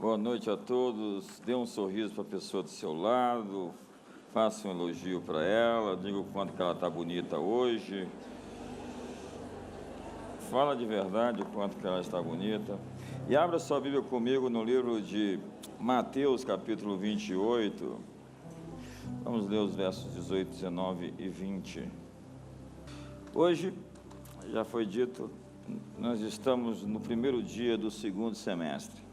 Boa noite a todos. Dê um sorriso para a pessoa do seu lado, faça um elogio para ela, diga o quanto que ela está bonita hoje. Fala de verdade o quanto que ela está bonita. E abra sua Bíblia comigo no livro de Mateus, capítulo 28. Vamos ler os versos 18, 19 e 20. Hoje, já foi dito, nós estamos no primeiro dia do segundo semestre.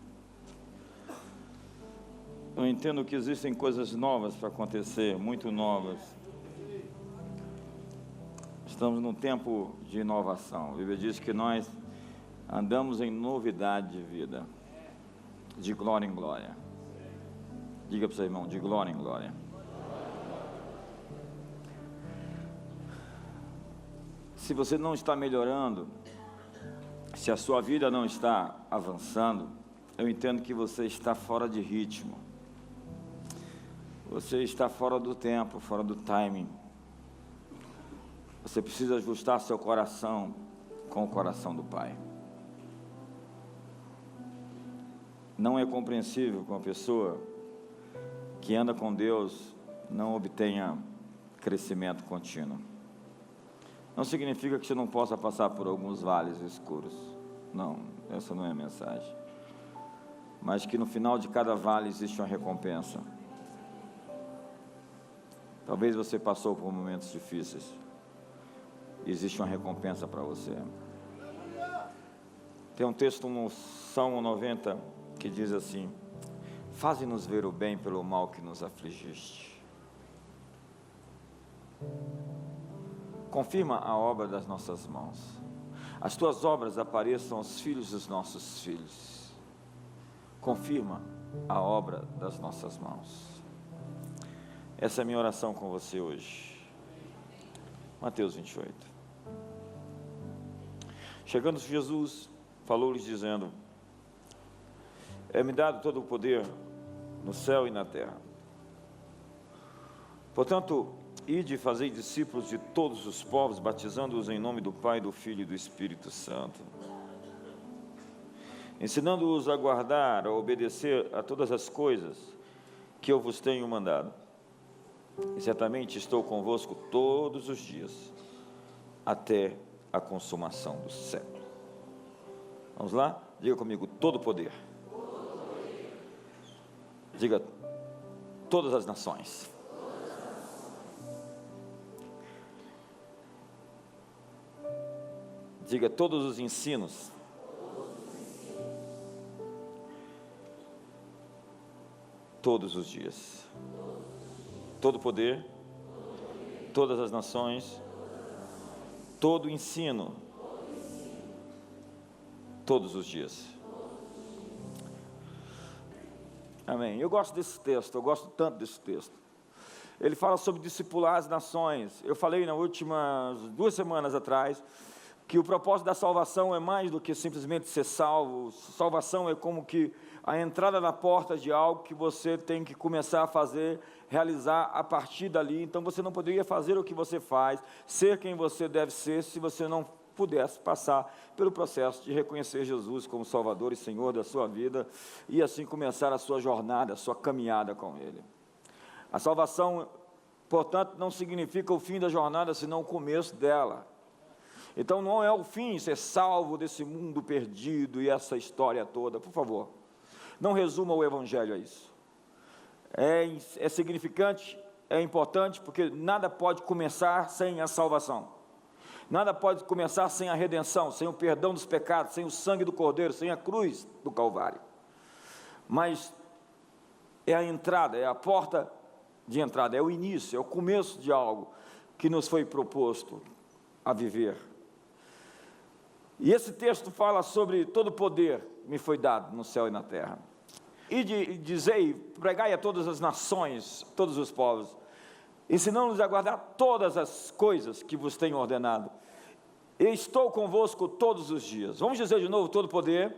Eu entendo que existem coisas novas para acontecer, muito novas. Estamos num tempo de inovação. A Bíblia diz que nós andamos em novidade de vida, de glória em glória. Diga para o seu irmão, de glória em glória. Se você não está melhorando, se a sua vida não está avançando, eu entendo que você está fora de ritmo. Você está fora do tempo, fora do timing. Você precisa ajustar seu coração com o coração do Pai. Não é compreensível que uma pessoa que anda com Deus não obtenha crescimento contínuo. Não significa que você não possa passar por alguns vales escuros. Não, essa não é a mensagem. Mas que no final de cada vale existe uma recompensa. Talvez você passou por momentos difíceis. Existe uma recompensa para você. Tem um texto no Salmo 90 que diz assim: faze-nos ver o bem pelo mal que nos afligiste. Confirma a obra das nossas mãos. As tuas obras apareçam aos filhos dos nossos filhos. Confirma a obra das nossas mãos. Essa é a minha oração com você hoje. Mateus 28. Chegando Jesus, falou-lhes dizendo: é-me dado todo o poder no céu e na terra. Portanto, ide e fazei discípulos de todos os povos, batizando-os em nome do Pai, do Filho e do Espírito Santo, ensinando-os a guardar, a obedecer a todas as coisas que eu vos tenho mandado. E certamente estou convosco todos os dias, até a consumação do século. Vamos lá? Diga comigo, todo poder. Diga, todas as nações. Diga, todos os ensinos. Todos os dias. Todo poder, todas as nações, todo ensino, todos os dias. Amém. Eu gosto desse texto, eu gosto tanto desse texto. Ele fala sobre discipular as nações. Eu falei nas últimas 2 semanas atrás que o propósito da salvação é mais do que simplesmente ser salvo. Salvação é como que a entrada na porta de algo que você tem que começar a fazer, realizar a partir dali. Então você não poderia fazer o que você faz, ser quem você deve ser, se você não pudesse passar pelo processo de reconhecer Jesus como Salvador e Senhor da sua vida, e assim começar a sua jornada, a sua caminhada com Ele. A salvação, portanto, não significa o fim da jornada, senão o começo dela. Então não é o fim, ser salvo desse mundo perdido e essa história toda. Por favor, não resuma o Evangelho a isso. É significante, é importante, porque nada pode começar sem a salvação. Nada pode começar sem a redenção, sem o perdão dos pecados, sem o sangue do Cordeiro, sem a cruz do Calvário. Mas é a entrada, é a porta de entrada, é o início, é o começo de algo que nos foi proposto a viver. E esse texto fala sobre todo poder me foi dado no céu e na terra. E dizei, pregai a todas as nações, todos os povos, ensinando-nos a guardar todas as coisas que vos tenho ordenado. E estou convosco todos os dias. Vamos dizer de novo, todo poder,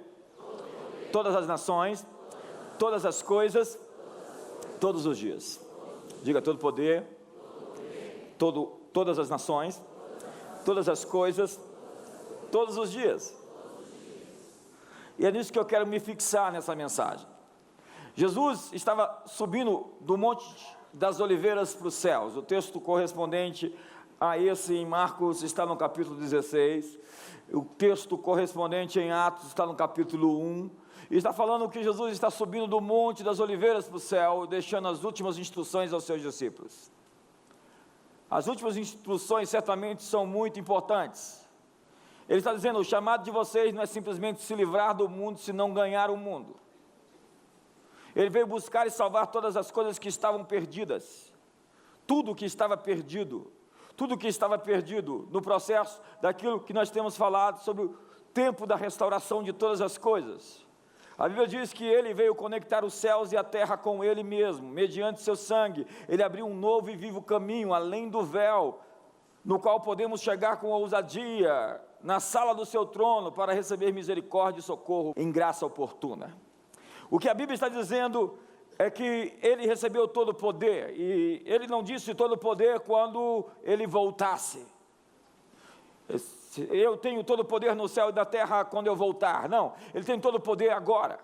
todas as nações, todas as coisas, todos os dias. Diga, todo poder, todas as nações, todas as coisas, todos os dias. E é nisso que eu quero me fixar nessa mensagem. Jesus estava subindo do Monte das Oliveiras para os céus. O texto correspondente a esse em Marcos está no capítulo 16. O texto correspondente em Atos está no capítulo 1. E está falando que Jesus está subindo do Monte das Oliveiras para o céu, deixando as últimas instruções aos seus discípulos. As últimas instruções certamente são muito importantes. Ele está dizendo: o chamado de vocês não é simplesmente se livrar do mundo, senão ganhar o mundo. Ele veio buscar e salvar todas as coisas que estavam perdidas. Tudo que estava perdido. Tudo que estava perdido no processo daquilo que nós temos falado sobre o tempo da restauração de todas as coisas. A Bíblia diz que ele veio conectar os céus e a terra com ele mesmo, mediante seu sangue. Ele abriu um novo e vivo caminho, além do véu, no qual podemos chegar com ousadia, na sala do seu trono, para receber misericórdia e socorro em graça oportuna. O que a Bíblia está dizendo é que ele recebeu todo o poder, e ele não disse todo o poder quando ele voltasse. Eu tenho todo o poder no céu e da terra quando eu voltar. Não, ele tem todo o poder agora.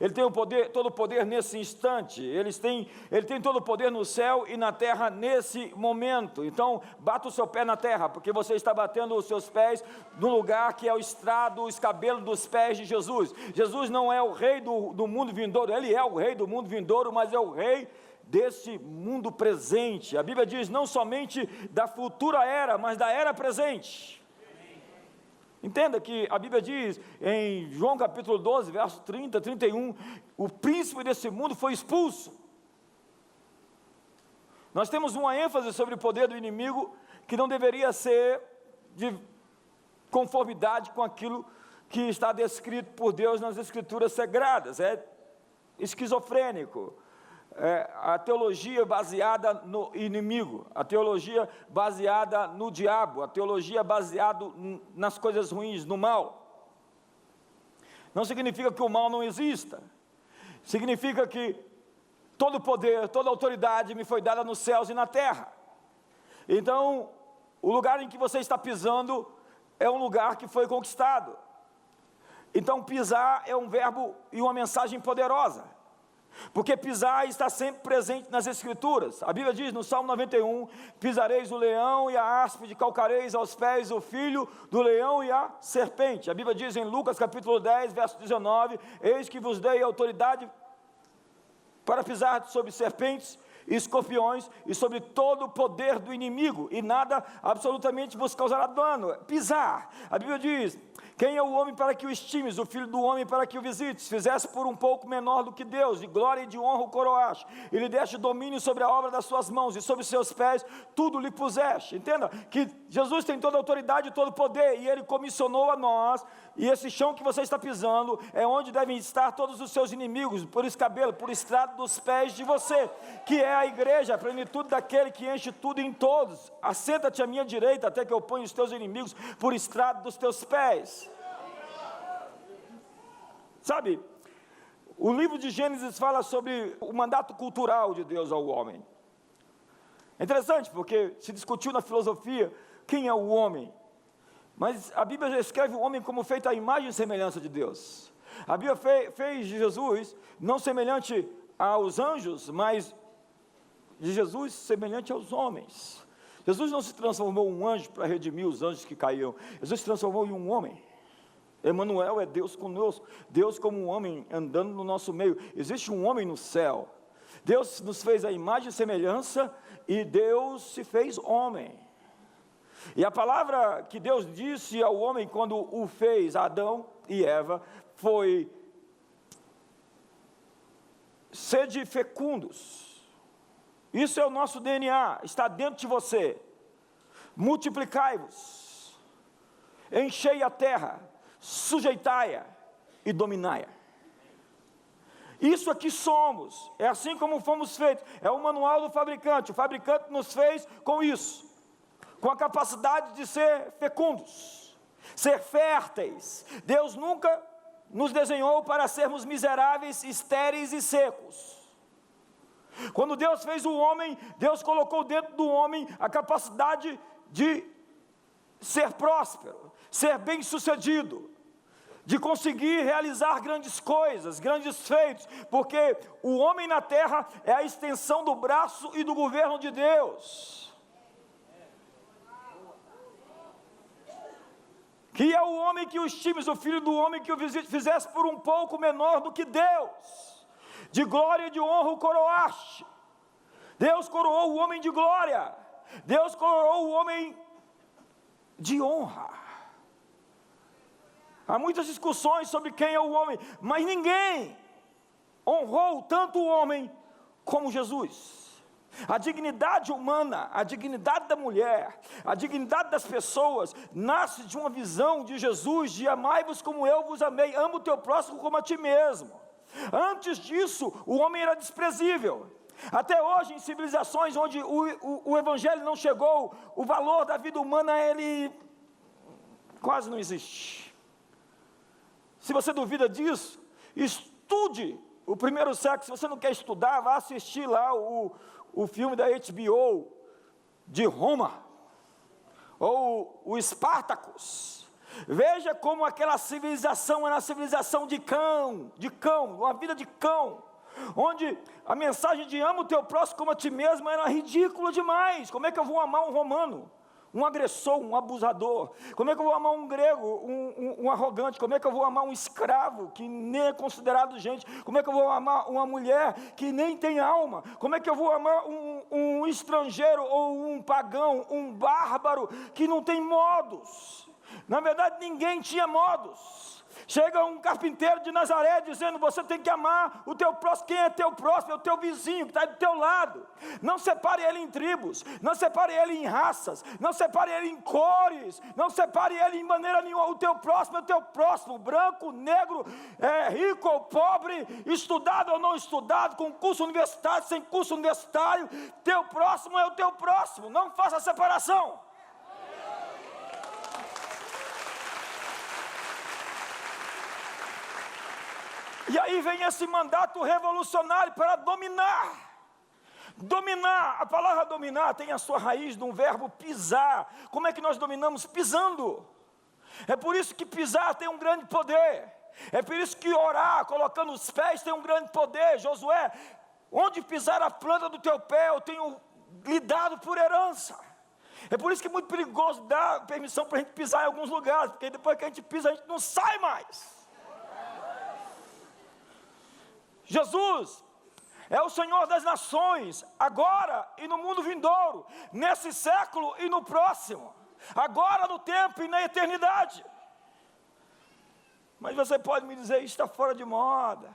Ele tem todo o poder nesse instante. Ele tem todo o poder no céu e na terra nesse momento. Então, bata o seu pé na terra, porque você está batendo os seus pés no lugar que é o estrado, o escabelo dos pés de Jesus. Jesus não é o rei do mundo vindouro, ele é o rei do mundo vindouro, mas é o rei desse mundo presente. A Bíblia diz não somente da futura era, mas da era presente. Entenda que a Bíblia diz em João capítulo 12, verso 30, 31, o príncipe desse mundo foi expulso. Nós temos uma ênfase sobre o poder do inimigo que não deveria ser de conformidade com aquilo que está descrito por Deus nas Escrituras Sagradas. É esquizofrênico. A teologia baseada no inimigo, a teologia baseada no diabo, a teologia baseada nas coisas ruins, no mal. Não significa que o mal não exista, significa que todo poder, toda autoridade me foi dada nos céus e na terra. Então, o lugar em que você está pisando é um lugar que foi conquistado. Então, pisar é um verbo e uma mensagem poderosa. Porque pisar está sempre presente nas Escrituras. A Bíblia diz no Salmo 91, pisareis o leão e a áspide, calcareis aos pés o filho do leão e a serpente. A Bíblia diz em Lucas capítulo 10, verso 19, eis que vos dei autoridade para pisar sobre serpentes e escorpiões e sobre todo o poder do inimigo, e nada absolutamente vos causará dano. Pisar. A Bíblia diz: quem é o homem para que o estimes, o filho do homem para que o visites? Fizesse por um pouco menor do que Deus, de glória e de honra o coroaste, e lhe deste domínio sobre a obra das suas mãos, e sobre seus pés tudo lhe puseste. Entenda que Jesus tem toda a autoridade e todo o poder, e ele comissionou a nós, e esse chão que você está pisando é onde devem estar todos os seus inimigos, por escabelo, por estrado dos pés de você, que é a igreja, a plenitude daquele que enche tudo em todos. Assenta-te à minha direita, até que eu ponha os teus inimigos por estrado dos teus pés. Sabe, o livro de Gênesis fala sobre o mandato cultural de Deus ao homem. É interessante, porque se discutiu na filosofia quem é o homem, mas a Bíblia já escreve o homem como feito à imagem e semelhança de Deus. A Bíblia fez de Jesus não semelhante aos anjos, mas de Jesus semelhante aos homens. Jesus não se transformou em um anjo para redimir os anjos que caíram. Jesus se transformou em um homem. Emanuel é Deus conosco, Deus como um homem andando no nosso meio. Existe um homem no céu. Deus nos fez a imagem e semelhança, e Deus se fez homem. E a palavra que Deus disse ao homem quando o fez, Adão e Eva, foi: sede fecundos. Isso é o nosso DNA, está dentro de você. Multiplicai-vos, enchei a terra, sujeitai-a e dominai-a. Isso aqui somos, é assim como fomos feitos, é o manual do fabricante. O fabricante nos fez com isso, com a capacidade de ser fecundos, ser férteis. Deus nunca nos desenhou para sermos miseráveis, estéreis e secos. Quando Deus fez o homem, Deus colocou dentro do homem a capacidade de ser próspero, ser bem-sucedido. de conseguir realizar grandes coisas, grandes feitos, porque o homem na terra é a extensão do braço e do governo de Deus. Que é o homem que o estimes, o filho do homem que o fizesse por um pouco menor do que Deus. De glória e de honra o coroaste. Deus coroou o homem de glória. Deus coroou o homem de honra. Há muitas discussões sobre quem é o homem, mas ninguém honrou tanto o homem como Jesus. A dignidade humana, a dignidade da mulher, a dignidade das pessoas, nasce de uma visão de Jesus, de amai-vos como eu vos amei, ama o teu próximo como a ti mesmo. Antes disso, o homem era desprezível. Até hoje, em civilizações onde o evangelho não chegou, o valor da vida humana, ele quase não existe. Se você duvida disso, estude o primeiro século. Se você não quer estudar, vá assistir lá o filme da HBO, de Roma, ou o Espartacus. Veja como aquela civilização era uma civilização de cão, uma vida de cão, onde a mensagem de ama o teu próximo como a ti mesmo era ridícula demais. Como é que eu vou amar um romano? Um agressor, um abusador? Como é que eu vou amar um grego, um arrogante? Como é que eu vou amar um escravo, que nem é considerado gente? Como é que eu vou amar uma mulher que nem tem alma? Como é que eu vou amar um estrangeiro, ou um pagão, um bárbaro, que não tem modos? Na verdade, ninguém tinha modos. Chega um carpinteiro de Nazaré dizendo: você tem que amar o teu próximo. Quem é teu próximo? É o teu vizinho que está do teu lado. Não separe ele em tribos, não separe ele em raças, não separe ele em cores, não separe ele em maneira nenhuma. O teu próximo é o teu próximo, branco, negro, rico ou pobre, estudado ou não estudado, com curso universitário, sem curso universitário. Teu próximo é o teu próximo, não faça separação. E aí vem esse mandato revolucionário para dominar. Dominar, a palavra dominar tem a sua raiz num verbo pisar. Como é que nós dominamos? Pisando. É por isso que pisar tem um grande poder. É por isso que orar, colocando os pés, tem um grande poder. Josué, onde pisar a planta do teu pé, eu tenho lhe dado por herança. É por isso que é muito perigoso dar permissão para a gente pisar em alguns lugares, porque depois que a gente pisa, a gente não sai mais. Jesus é o Senhor das nações, agora e no mundo vindouro, nesse século e no próximo, agora no tempo e na eternidade. Mas você pode me dizer: isso está fora de moda.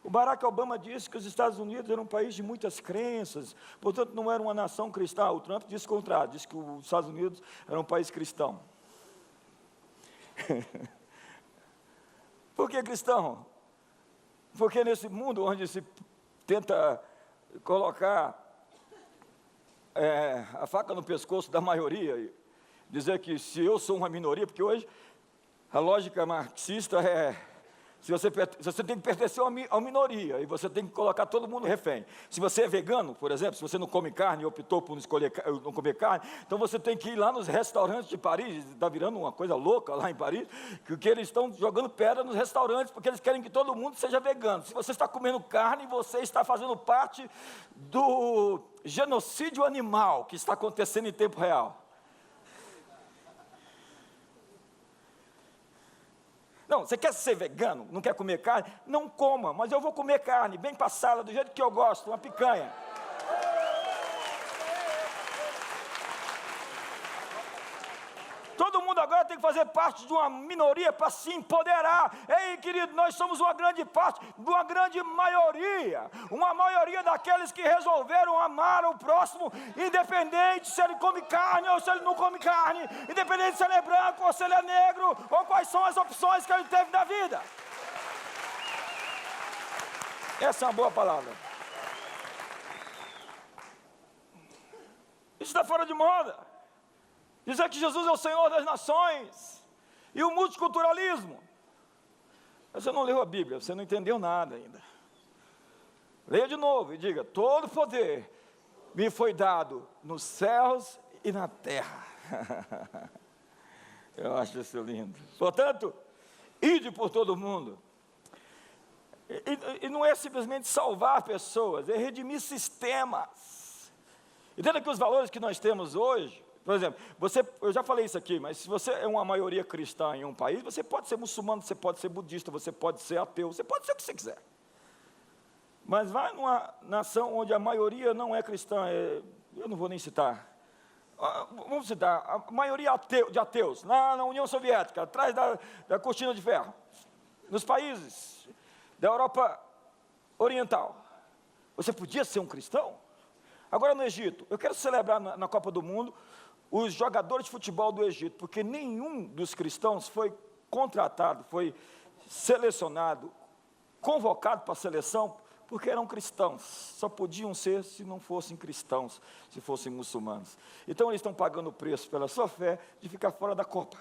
O Barack Obama disse que os Estados Unidos eram um país de muitas crenças, portanto não era uma nação cristã. O Trump disse o contrário, disse que os Estados Unidos era um país cristão. Por que cristão? Porque nesse mundo onde se tenta colocar a faca no pescoço da maioria, e dizer que se eu sou uma minoria, porque hoje a lógica marxista é: se você tem que pertencer a uma minoria, e você tem que colocar todo mundo refém. Se você é vegano, por exemplo, se você não come carne e optou por não comer carne, então você tem que ir lá nos restaurantes de Paris. Está virando uma coisa louca lá em Paris, que eles estão jogando pedra nos restaurantes, porque eles querem que todo mundo seja vegano. Se você está comendo carne, você está fazendo parte do genocídio animal que está acontecendo em tempo real. Não, você quer ser vegano, não quer comer carne? Não coma, mas eu vou comer carne, bem passada, do jeito que eu gosto, uma picanha. Todo mundo agora tem que fazer parte de uma minoria para se empoderar. Ei, querido, nós somos uma grande parte, de uma grande maioria. Uma maioria daqueles que resolveram amar o próximo, independente se ele come carne ou se ele não come carne, independente se ele é branco ou se ele é negro, ou quais são as opções que ele teve na vida. Essa é uma boa palavra. Isso está fora de moda. Dizer que Jesus é o Senhor das nações. E o multiculturalismo. Você não leu a Bíblia, você não entendeu nada ainda. Leia de novo e diga: todo poder me foi dado nos céus e na terra. Eu acho isso lindo. Portanto, ide por todo mundo. E não é simplesmente salvar pessoas, é redimir sistemas. Entenda que os valores que nós temos hoje, por exemplo, eu já falei isso aqui, mas se você é uma maioria cristã em um país, você pode ser muçulmano, você pode ser budista, você pode ser ateu, você pode ser o que você quiser. Mas vai numa nação onde a maioria não é cristã, eu não vou nem citar. Vamos citar, a maioria de ateus, na União Soviética, atrás da cortina de ferro, nos países da Europa Oriental, você podia ser um cristão? Agora no Egito, eu quero celebrar na Copa do Mundo os jogadores de futebol do Egito, porque nenhum dos cristãos foi contratado, foi selecionado, convocado para a seleção, porque eram cristãos, só podiam ser se não fossem cristãos, se fossem muçulmanos. Então eles estão pagando o preço pela sua fé de ficar fora da Copa.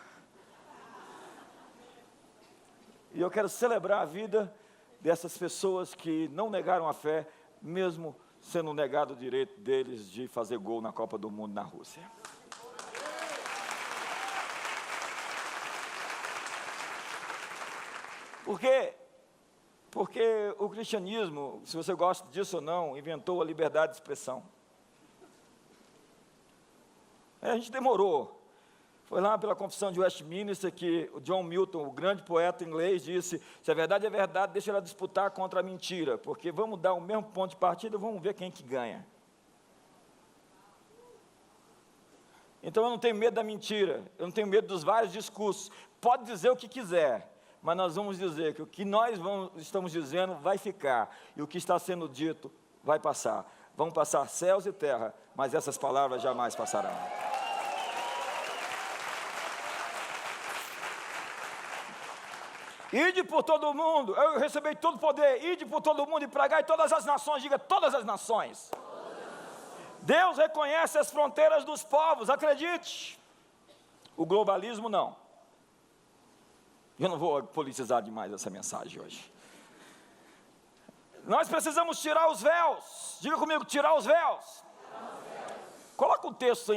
E eu quero celebrar a vida dessas pessoas que não negaram a fé, mesmo sendo negado o direito deles de fazer gol na Copa do Mundo na Rússia. Porque o cristianismo, se você gosta disso ou não, inventou a liberdade de expressão. A gente demorou. Foi lá pela Confissão de Westminster que o John Milton, o grande poeta inglês, disse: se a verdade é verdade, deixa ela disputar contra a mentira, porque vamos dar o mesmo ponto de partida, vamos ver quem que ganha. Então eu não tenho medo da mentira, eu não tenho medo dos vários discursos. Pode dizer o que quiser, mas nós vamos dizer que o que nós estamos dizendo vai ficar, e o que está sendo dito vai passar. Vão passar céus e terra, mas essas palavras jamais passarão. Ide por todo mundo, eu recebi todo o poder, ide por todo mundo e pregai em todas as nações, diga todas as nações. Deus reconhece as fronteiras dos povos, acredite. O globalismo não. Eu não vou politizar demais essa mensagem hoje. Nós precisamos tirar os véus, diga comigo, tirar os véus. Coloca o texto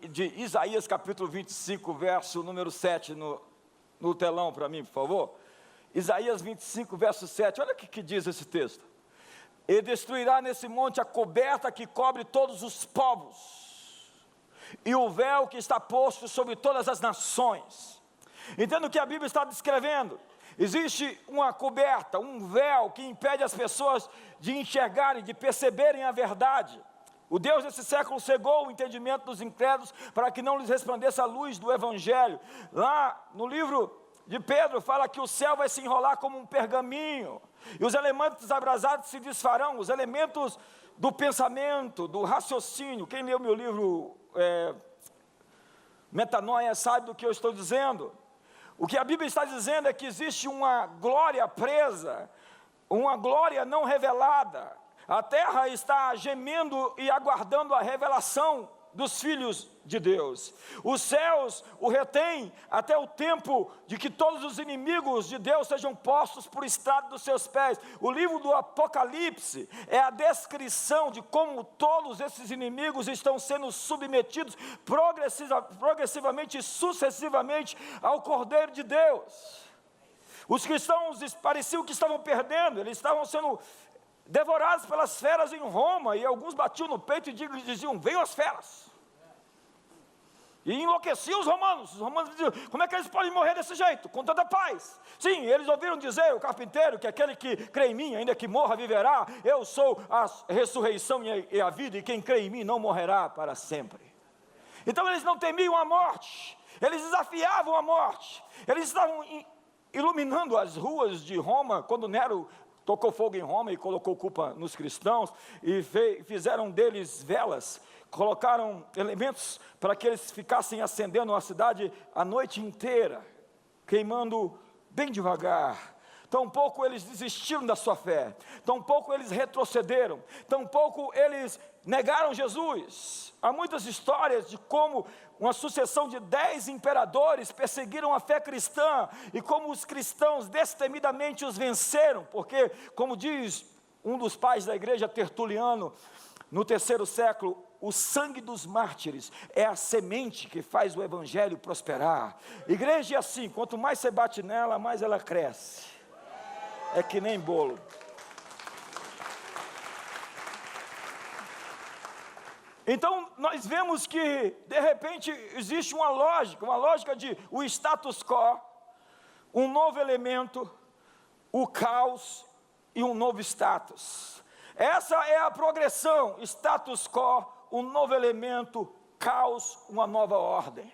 de Isaías capítulo 25, verso número 7 no telão para mim, por favor. Isaías 25, verso 7, olha o que diz esse texto. Ele destruirá nesse monte a coberta que cobre todos os povos, e o véu que está posto sobre todas as nações. Entenda o que a Bíblia está descrevendo. Existe uma coberta, um véu que impede as pessoas de enxergarem, de perceberem a verdade. O Deus desse século cegou o entendimento dos incrédulos para que não lhes resplandeça a luz do Evangelho. Lá no livro de Pedro fala que o céu vai se enrolar como um pergaminho, e os elementos abrasados se desfarão, os elementos do pensamento, do raciocínio. Quem leu meu livro Metanoia sabe do que eu estou dizendo. O que a Bíblia está dizendo é que existe uma glória presa, uma glória não revelada. A terra está gemendo e aguardando a revelação dos filhos de Deus. Os céus o retêm até o tempo de que todos os inimigos de Deus sejam postos por estrado dos seus pés. O livro do Apocalipse é a descrição de como todos esses inimigos estão sendo submetidos progressivamente e sucessivamente ao Cordeiro de Deus. Os cristãos pareciam que estavam perdendo, eles estavam sendo devorados pelas feras em Roma, e alguns batiam no peito e diziam: venham as feras. E enlouqueciam os romanos diziam: como é que eles podem morrer desse jeito, com tanta paz? Sim, eles ouviram dizer, o carpinteiro, que aquele que crê em mim, ainda que morra, viverá. Eu sou a ressurreição e a vida, e quem crê em mim não morrerá para sempre. Então eles não temiam a morte, eles desafiavam a morte. Eles estavam iluminando as ruas de Roma, quando Nero tocou fogo em Roma e colocou culpa nos cristãos, e fizeram deles velas, colocaram elementos para que eles ficassem acendendo a cidade a noite inteira, queimando bem devagar. Tampouco eles desistiram da sua fé, tampouco eles retrocederam, tampouco eles negaram Jesus. Há muitas histórias de como uma sucessão de 10 imperadores perseguiram a fé cristã, e como os cristãos destemidamente os venceram, porque, como diz um dos pais da igreja, Tertuliano, no 3º século, o sangue dos mártires é a semente que faz o evangelho prosperar. Igreja é assim, quanto mais você bate nela, mais ela cresce. É que nem bolo. Então, nós vemos que, de repente, existe uma lógica de o status quo, um novo elemento, o caos e um novo status. Essa é a progressão, status quo, um novo elemento, caos, uma nova ordem.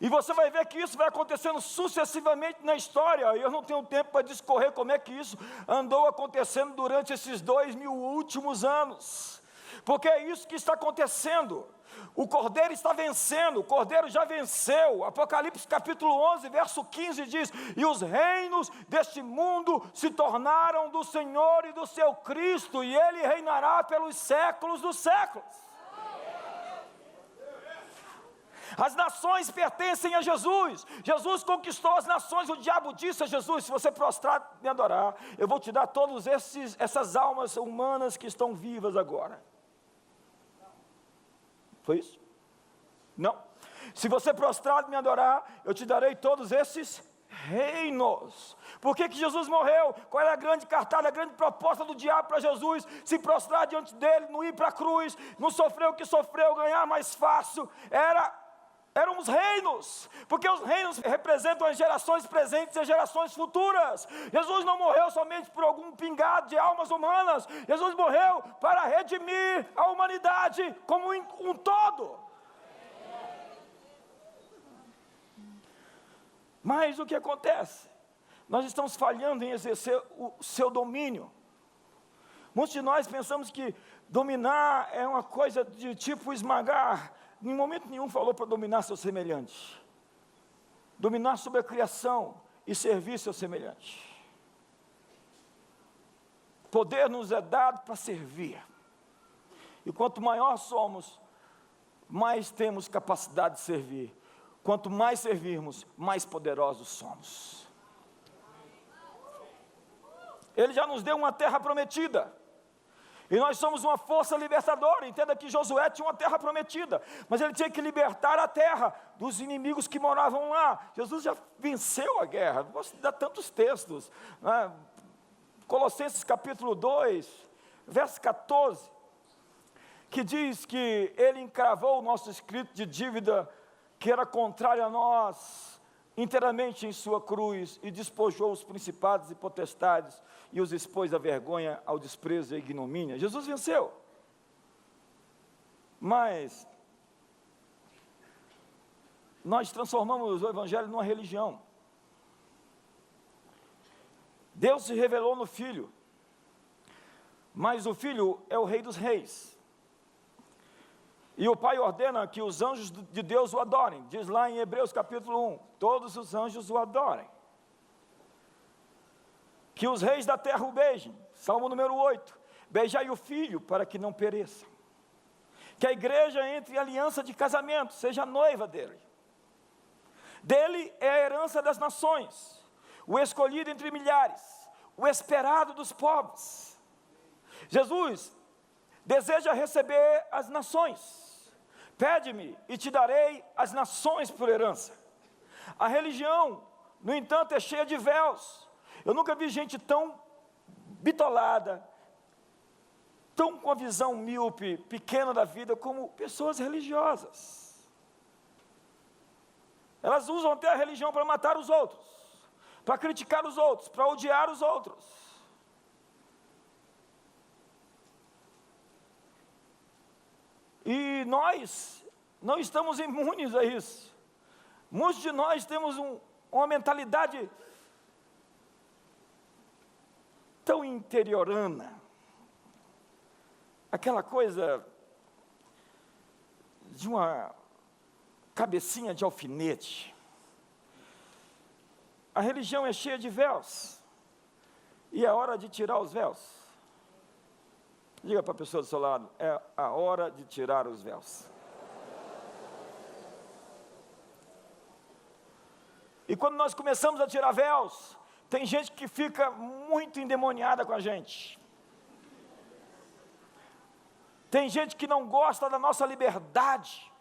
E você vai ver que isso vai acontecendo sucessivamente na história, e eu não tenho tempo para discorrer como é que isso andou acontecendo durante esses 2000 últimos anos. Porque é isso que está acontecendo. O Cordeiro está vencendo, o Cordeiro já venceu. Apocalipse capítulo 11, verso 15 diz: e os reinos deste mundo se tornaram do Senhor e do seu Cristo, e Ele reinará pelos séculos dos séculos. As nações pertencem a Jesus. Jesus conquistou as nações. O diabo disse a Jesus: se você prostrar e me adorar, eu vou te dar todas essas almas humanas que estão vivas agora. Foi isso? Não. Se você prostrar e me adorar, eu te darei todos esses reinos. Por que Jesus morreu? Qual era a grande cartada, a grande proposta do diabo para Jesus? Se prostrar diante dele, não ir para a cruz, não sofrer o que sofreu, ganhar mais fácil. Eram os reinos, porque os reinos representam as gerações presentes e as gerações futuras. Jesus não morreu somente por algum pingado de almas humanas. Jesus morreu para redimir a humanidade como um todo. Mas o que acontece? Nós estamos falhando em exercer o seu domínio. Muitos de nós pensamos que dominar é uma coisa de tipo esmagar. Em momento nenhum falou para dominar seu semelhante. Dominar sobre a criação e servir seu semelhante. Poder nos é dado para servir. E quanto maior somos, mais temos capacidade de servir. Quanto mais servirmos, mais poderosos somos. Ele já nos deu uma terra prometida. E nós somos uma força libertadora. Entenda que Josué tinha uma terra prometida, mas ele tinha que libertar a terra dos inimigos que moravam lá. Jesus já venceu a guerra. Não posso dar tantos textos, né? Colossenses capítulo 2, verso 14, que diz que ele encravou o nosso escrito de dívida, que era contrário a nós, inteiramente em sua cruz, e despojou os principados e potestades, e os expôs à vergonha, ao desprezo e à ignomínia. Jesus venceu. Mas nós transformamos o evangelho numa religião. Deus se revelou no Filho, mas o Filho é o Rei dos Reis. E o Pai ordena que os anjos de Deus o adorem. Diz lá em Hebreus capítulo 1, todos os anjos o adorem. Que os reis da terra o beijem. Salmo número 8, beijai o Filho para que não pereça. Que a igreja entre em aliança de casamento, seja noiva dele. Dele é a herança das nações, o escolhido entre milhares, o esperado dos povos. Jesus deseja receber as nações. Pede-me e te darei as nações por herança. A religião, no entanto, é cheia de véus. Eu nunca vi gente tão bitolada, tão com a visão míope, pequena da vida, como pessoas religiosas. Elas usam até a religião para matar os outros, para criticar os outros, para odiar os outros. E nós não estamos imunes a isso. Muitos de nós temos uma mentalidade tão interiorana, aquela coisa de uma cabecinha de alfinete. A religião é cheia de véus, e é hora de tirar os véus. Diga para a pessoa do seu lado: é a hora de tirar os véus. E quando nós começamos a tirar véus, tem gente que fica muito endemoniada com a gente. Tem gente que não gosta da nossa liberdade.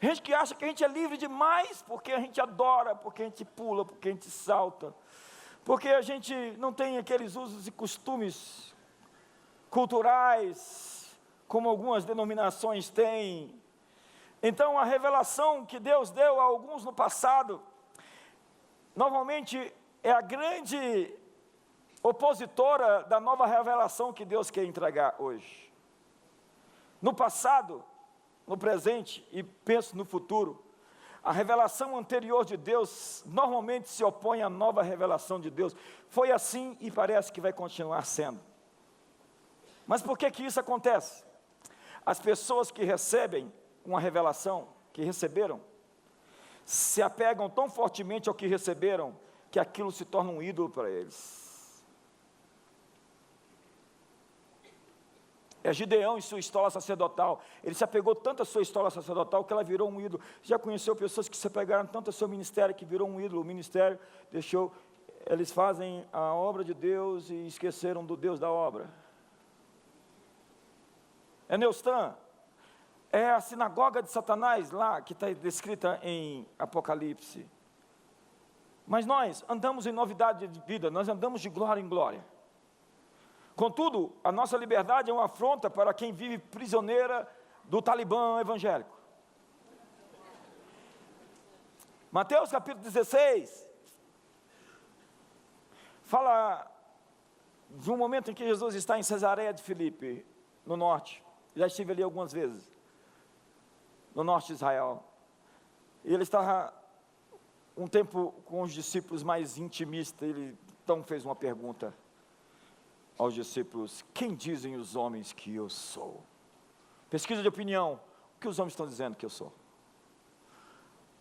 Gente que acha que a gente é livre demais, porque a gente adora, porque a gente pula, porque a gente salta, porque a gente não tem aqueles usos e costumes culturais, como algumas denominações têm. Então a revelação que Deus deu a alguns no passado, normalmente é a grande opositora da nova revelação que Deus quer entregar hoje. No passado, no presente e penso no futuro, a revelação anterior de Deus normalmente se opõe à nova revelação de Deus. Foi assim e parece que vai continuar sendo. Mas por que isso acontece? As pessoas que recebem uma revelação, que receberam, se apegam tão fortemente ao que receberam, que aquilo se torna um ídolo para eles. É Gideão e sua estola sacerdotal. Ele se apegou tanto à sua estola sacerdotal que ela virou um ídolo. Já conheceu pessoas que se apegaram tanto ao seu ministério que virou um ídolo. O ministério deixou, eles fazem a obra de Deus e esqueceram do Deus da obra. É Neustã, é a sinagoga de Satanás lá, que está descrita em Apocalipse. Mas nós andamos em novidade de vida, nós andamos de glória em glória. Contudo, a nossa liberdade é uma afronta para quem vive prisioneira do Talibã evangélico. Mateus capítulo 16, fala de um momento em que Jesus está em Cesareia de Filipe, no norte. Já estive ali algumas vezes, no norte de Israel. E ele estava um tempo com os discípulos mais intimistas. Ele então fez uma pergunta aos discípulos: quem dizem os homens que eu sou? Pesquisa de opinião, o que os homens estão dizendo que eu sou?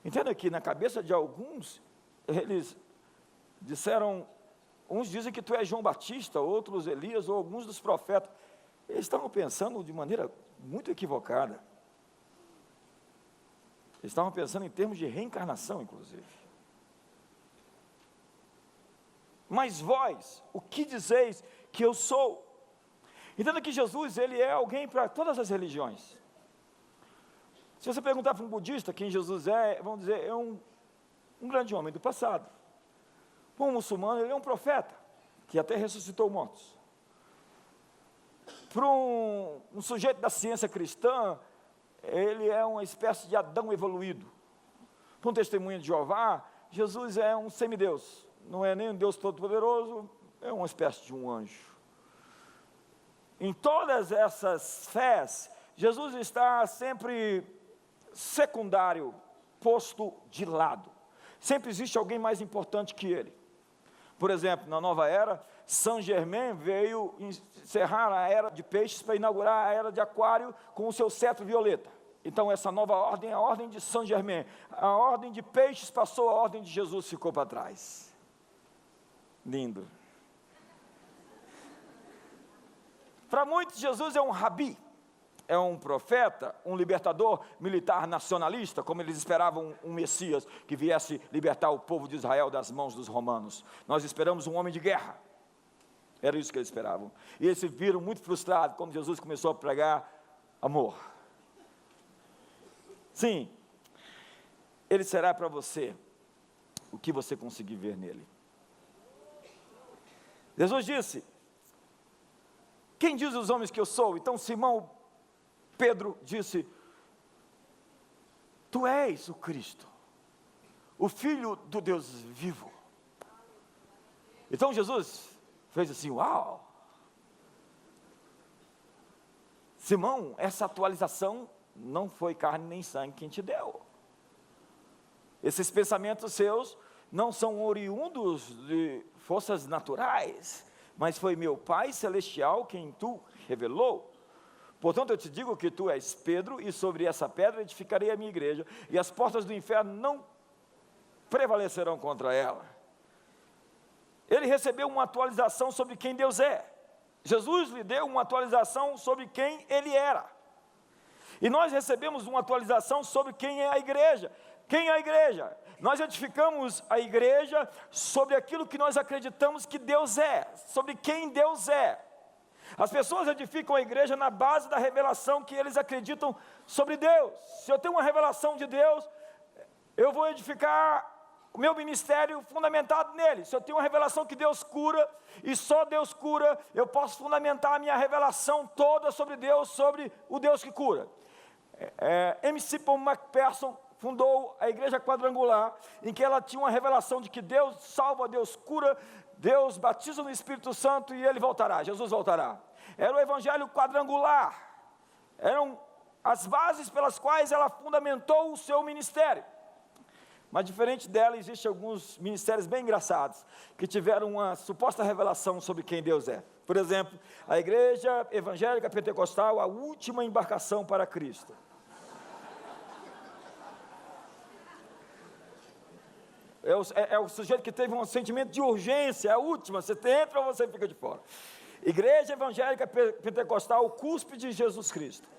Entenda que na cabeça de alguns, eles disseram, uns dizem que tu és João Batista, outros Elias, ou alguns dos profetas. Eles estavam pensando de maneira muito equivocada. Eles estavam pensando em termos de reencarnação, inclusive. Mas vós, o que dizeis que eu sou? Entenda que Jesus, ele é alguém para todas as religiões. Se você perguntar para um budista quem Jesus é, vão dizer, é um grande homem do passado. Para um muçulmano, ele é um profeta, que até ressuscitou mortos. Para um sujeito da ciência cristã, ele é uma espécie de Adão evoluído. Para um testemunho de Jeová, Jesus é um semideus. Não é nem um Deus todo-poderoso, é uma espécie de um anjo. Em todas essas fés, Jesus está sempre secundário, posto de lado. Sempre existe alguém mais importante que ele. Por exemplo, na nova era, Saint-Germain veio encerrar a era de peixes para inaugurar a era de aquário com o seu cetro violeta. Então essa nova ordem é a ordem de Saint-Germain. A ordem de peixes passou, a ordem de Jesus ficou para trás. Lindo. Para muitos, Jesus é um rabi, é um profeta, um libertador militar nacionalista, como eles esperavam um Messias que viesse libertar o povo de Israel das mãos dos romanos. Nós esperamos um homem de guerra, era isso que eles esperavam. E eles se viram muito frustrados quando Jesus começou a pregar amor. Sim, ele será para você o que você conseguir ver nele. Jesus disse: quem diz os homens que eu sou? Então Simão Pedro disse: tu és o Cristo, o Filho do Deus vivo. Então Jesus fez assim: uau! Simão, essa atualização não foi carne nem sangue quem te deu. Esses pensamentos seus não são oriundos de forças naturais, mas foi meu Pai Celestial quem tu revelou. Portanto, eu te digo que tu és Pedro, e sobre essa pedra edificarei a minha igreja, e as portas do inferno não prevalecerão contra ela. Ele recebeu uma atualização sobre quem Deus é. Jesus lhe deu uma atualização sobre quem ele era. E nós recebemos uma atualização sobre quem é a igreja. Quem é a igreja? Nós edificamos a igreja sobre aquilo que nós acreditamos que Deus é, sobre quem Deus é. As pessoas edificam a igreja na base da revelação que eles acreditam sobre Deus. Se eu tenho uma revelação de Deus, eu vou edificar o meu ministério fundamentado nele. Se eu tenho uma revelação que Deus cura, e só Deus cura, eu posso fundamentar a minha revelação toda sobre Deus, sobre o Deus que cura. M.C. Paul McPherson fundou a igreja quadrangular, em que ela tinha uma revelação de que Deus salva, Deus cura, Deus batiza no Espírito Santo e Ele voltará, Jesus voltará. Era o evangelho quadrangular, eram as bases pelas quais ela fundamentou o seu ministério. Mas diferente dela, existem alguns ministérios bem engraçados, que tiveram uma suposta revelação sobre quem Deus é. Por exemplo, a igreja evangélica pentecostal, a última embarcação para Cristo. É o sujeito que teve um sentimento de urgência, é a última, você entra ou você fica de fora. Igreja evangélica pentecostal, o cúspide de Jesus Cristo.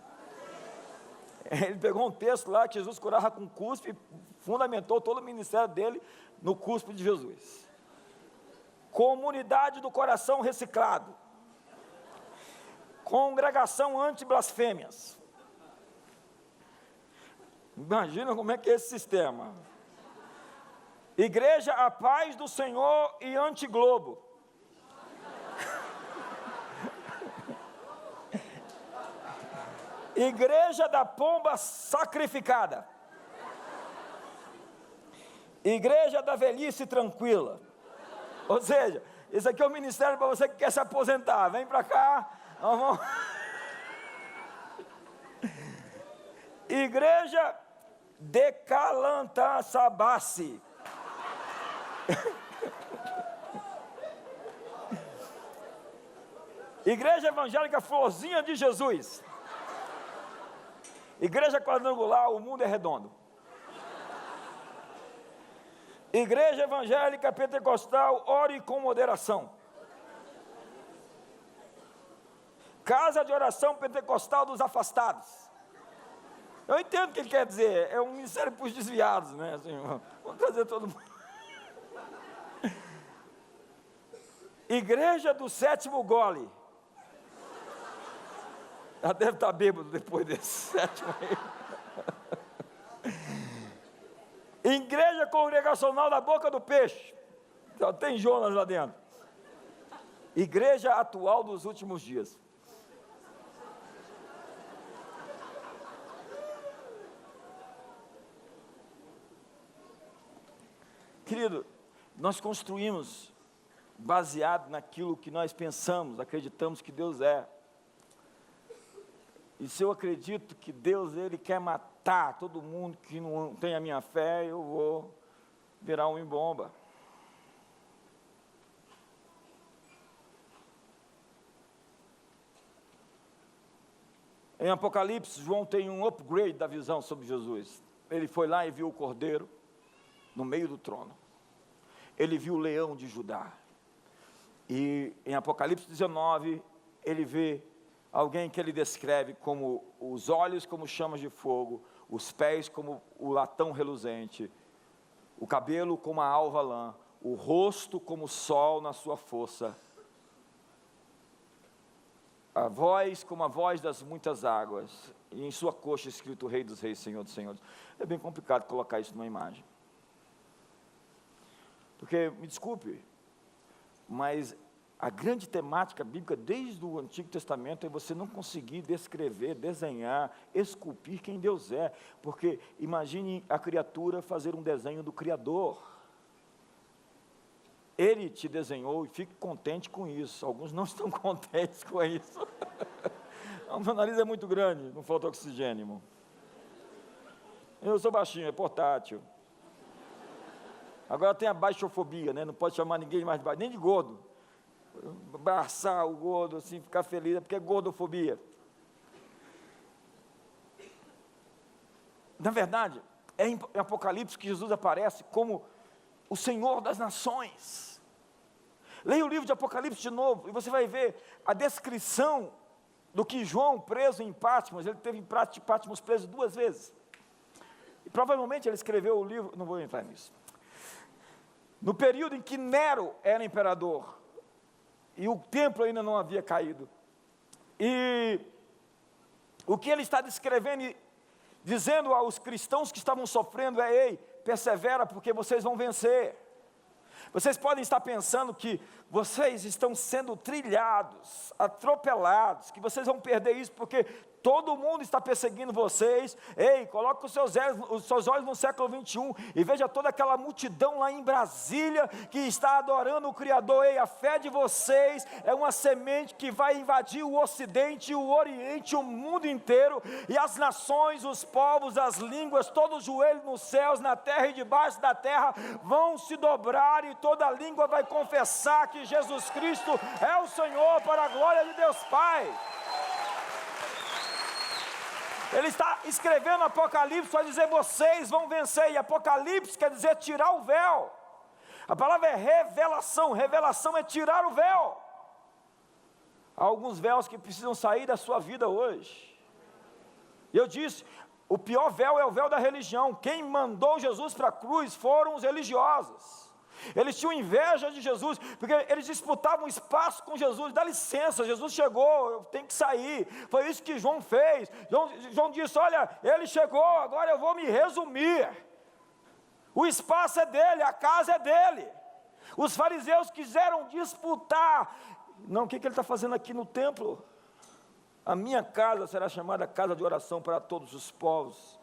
Ele pegou um texto lá que Jesus curava com cuspe e fundamentou todo o ministério dele no cúspide de Jesus. Comunidade do coração reciclado. Congregação anti-blasfêmias. Imagina como é que é esse sistema. Igreja a paz do Senhor e anti-globo. Igreja da pomba sacrificada. Igreja da velhice tranquila. Ou seja, isso aqui é um ministério para você que quer se aposentar. Vem para cá. Vamos... Igreja de Calantaçabace. Igreja evangélica Florzinha de Jesus. Igreja quadrangular, o mundo é redondo. Igreja evangélica pentecostal, ore com moderação. Casa de oração pentecostal dos afastados. Eu entendo o que ele quer dizer, é um ministério para os desviados, né? Assim, vamos trazer todo mundo. Igreja do sétimo gole. Já deve estar bêbado depois desse sétimo aí. Igreja congregacional da boca do peixe. Só tem Jonas lá dentro. Igreja atual dos últimos dias. Querido, nós construímos baseado naquilo que nós pensamos, acreditamos que Deus é. E se eu acredito que Deus, Ele quer matar todo mundo que não tem a minha fé, eu vou virar um imbomba. Em Apocalipse, João tem um upgrade da visão sobre Jesus. Ele foi lá e viu o Cordeiro no meio do trono. Ele viu o leão de Judá. E em Apocalipse 19, ele vê alguém que ele descreve como os olhos como chamas de fogo, os pés como o latão reluzente, o cabelo como a alva lã, o rosto como o sol na sua força, a voz como a voz das muitas águas, e em sua coxa escrito Rei dos Reis, Senhor dos Senhores. É bem complicado colocar isso numa imagem. Porque, me desculpe, mas a grande temática bíblica desde o Antigo Testamento é você não conseguir descrever, desenhar, esculpir quem Deus é. Porque imagine a criatura fazer um desenho do Criador. Ele te desenhou e fique contente com isso. Alguns não estão contentes com isso. O meu nariz é muito grande, não falta oxigênio, irmão. Eu sou baixinho, é portátil. Agora tem a baixofobia, né? Não pode chamar ninguém mais de baixo, nem de gordo. Abraçar o gordo, assim, ficar feliz, porque é gordofobia. Na verdade, é em Apocalipse que Jesus aparece como o Senhor das nações. Leia o livro de Apocalipse de novo, e você vai ver a descrição do que João, preso em Patmos, ele teve em Patmos preso 2 vezes. E provavelmente ele escreveu o livro, não vou entrar nisso. No período em que Nero era imperador, e o templo ainda não havia caído, E o que ele está descrevendo e dizendo aos cristãos que estavam sofrendo é: ei, persevera, porque vocês vão vencer. Vocês podem estar pensando que vocês estão sendo trilhados, atropelados, que vocês vão perder isso porque todo mundo está perseguindo vocês. Ei, coloque os seus olhos no século 21 e veja toda aquela multidão lá em Brasília que está adorando o Criador. Ei, a fé de vocês é uma semente que vai invadir o Ocidente, o Oriente, o mundo inteiro, e as nações, os povos, as línguas, todo o joelho nos céus, na terra e debaixo da terra vão se dobrar, e toda língua vai confessar que Jesus Cristo é o Senhor, para a glória de Deus Pai. Ele está escrevendo Apocalipse para dizer: vocês vão vencer. E Apocalipse quer dizer tirar o véu. A palavra é revelação. Revelação é tirar o véu. Há alguns véus que precisam sair da sua vida hoje. E eu disse, o pior véu é o véu da religião. Quem mandou Jesus para a cruz foram os religiosos. Eles tinham inveja de Jesus, porque eles disputavam espaço com Jesus. Dá licença, Jesus chegou, eu tenho que sair. Foi isso que João fez. João disse: olha, ele chegou, agora eu vou me resumir. O espaço é dele, a casa é dele. Os fariseus quiseram disputar. Não, o que ele está fazendo aqui no templo? A minha casa será chamada casa de oração para todos os povos.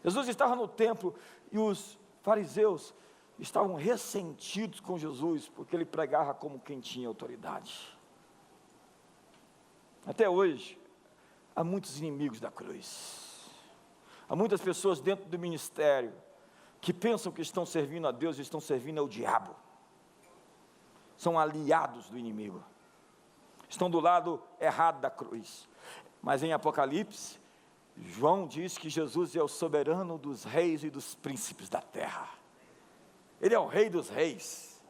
Jesus estava no templo e os fariseus estavam ressentidos com Jesus, porque ele pregava como quem tinha autoridade. Até hoje, há muitos inimigos da cruz. Há muitas pessoas dentro do ministério que pensam que estão servindo a Deus e estão servindo ao diabo. São aliados do inimigo. Estão do lado errado da cruz. Mas em Apocalipse, João diz que Jesus é o soberano dos reis e dos príncipes da terra. Ele é o rei dos reis.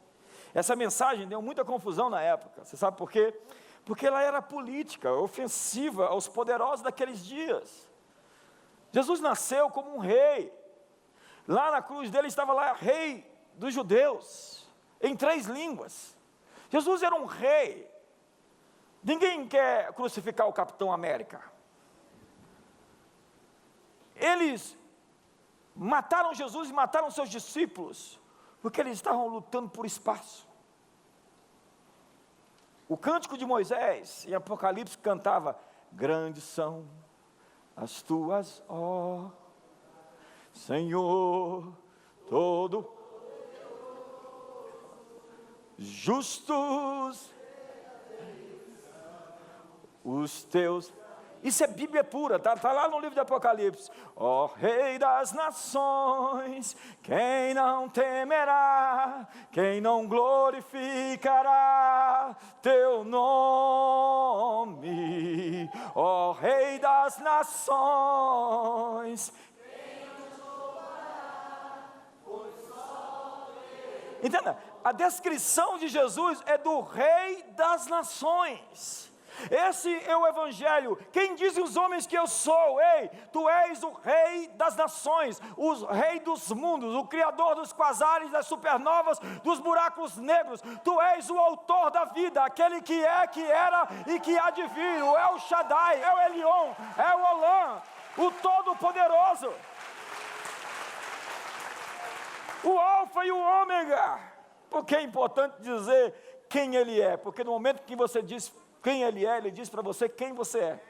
Essa mensagem deu muita confusão na época. Você sabe por quê? Porque ela era política, ofensiva aos poderosos daqueles dias. Jesus nasceu como um rei. Lá na cruz dele estava lá, rei dos judeus, em 3 línguas. Jesus era um rei. Ninguém quer crucificar o Capitão América. Eles mataram Jesus e mataram seus discípulos, porque eles estavam lutando por espaço. O cântico de Moisés, em Apocalipse, cantava: grandes são as tuas, ó Senhor, todo justos os teus. Isso é Bíblia pura, está lá no livro de Apocalipse. Ó Rei das nações, quem não temerá, quem não glorificará teu nome? Ó Rei das nações, quem não te louvará, pois só Deus. Entenda, a descrição de Jesus é do Rei das nações. Esse é o Evangelho. Quem dizem os homens que eu sou? Ei, tu és o Rei das nações, o Rei dos mundos, o Criador dos quasares, das supernovas, dos buracos negros. Tu és o autor da vida, aquele que é, que era e que há de vir. O El Shaddai, é o Elion, é o Olam, o Todo-Poderoso, o Alfa e o Ômega. Porque é importante dizer quem Ele é, porque no momento que você diz quem Ele é, Ele diz para você quem você é.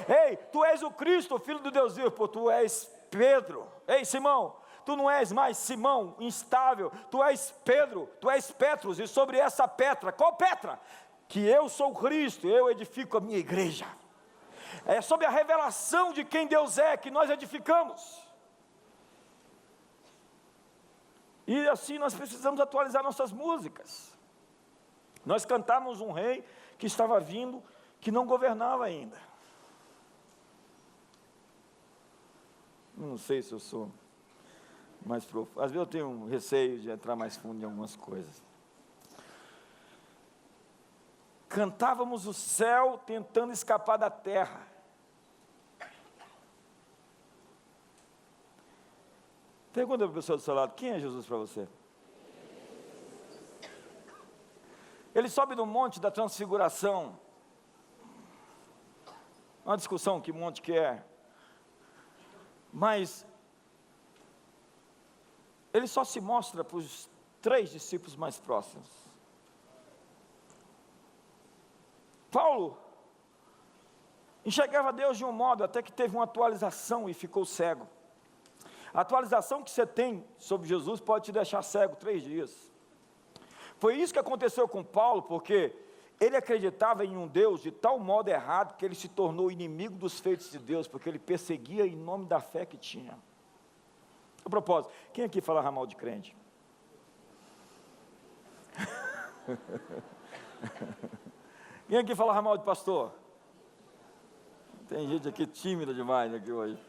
Ei, tu és o Cristo, o Filho do Deus vivo, tu és Pedro. Ei, Simão, tu não és mais Simão, instável, tu és Pedro, tu és Petros, e sobre essa Petra, qual Petra? Que eu sou Cristo, eu edifico a minha igreja. É sobre a revelação de quem Deus é que nós edificamos. E assim nós precisamos atualizar nossas músicas. Nós cantamos um rei que estava vindo, que não governava ainda. Não sei se eu sou mais profundo. Às vezes eu tenho um receio de entrar mais fundo em algumas coisas. Cantávamos o céu tentando escapar da terra. Pergunta para a pessoa do seu lado: quem é Jesus para você? Ele sobe no monte da transfiguração. uma discussão que um monte quer, mas ele só se mostra para os 3 discípulos mais próximos. Paulo enxergava Deus de um modo até que teve uma atualização e ficou cego. A atualização que você tem sobre Jesus pode te deixar cego 3 dias. Foi isso que aconteceu com Paulo, porque ele acreditava em um Deus de tal modo errado que ele se tornou inimigo dos feitos de Deus, porque ele perseguia em nome da fé que tinha. A propósito, quem aqui falava mal de crente? Quem aqui falava mal de pastor? Tem gente aqui tímida demais aqui hoje.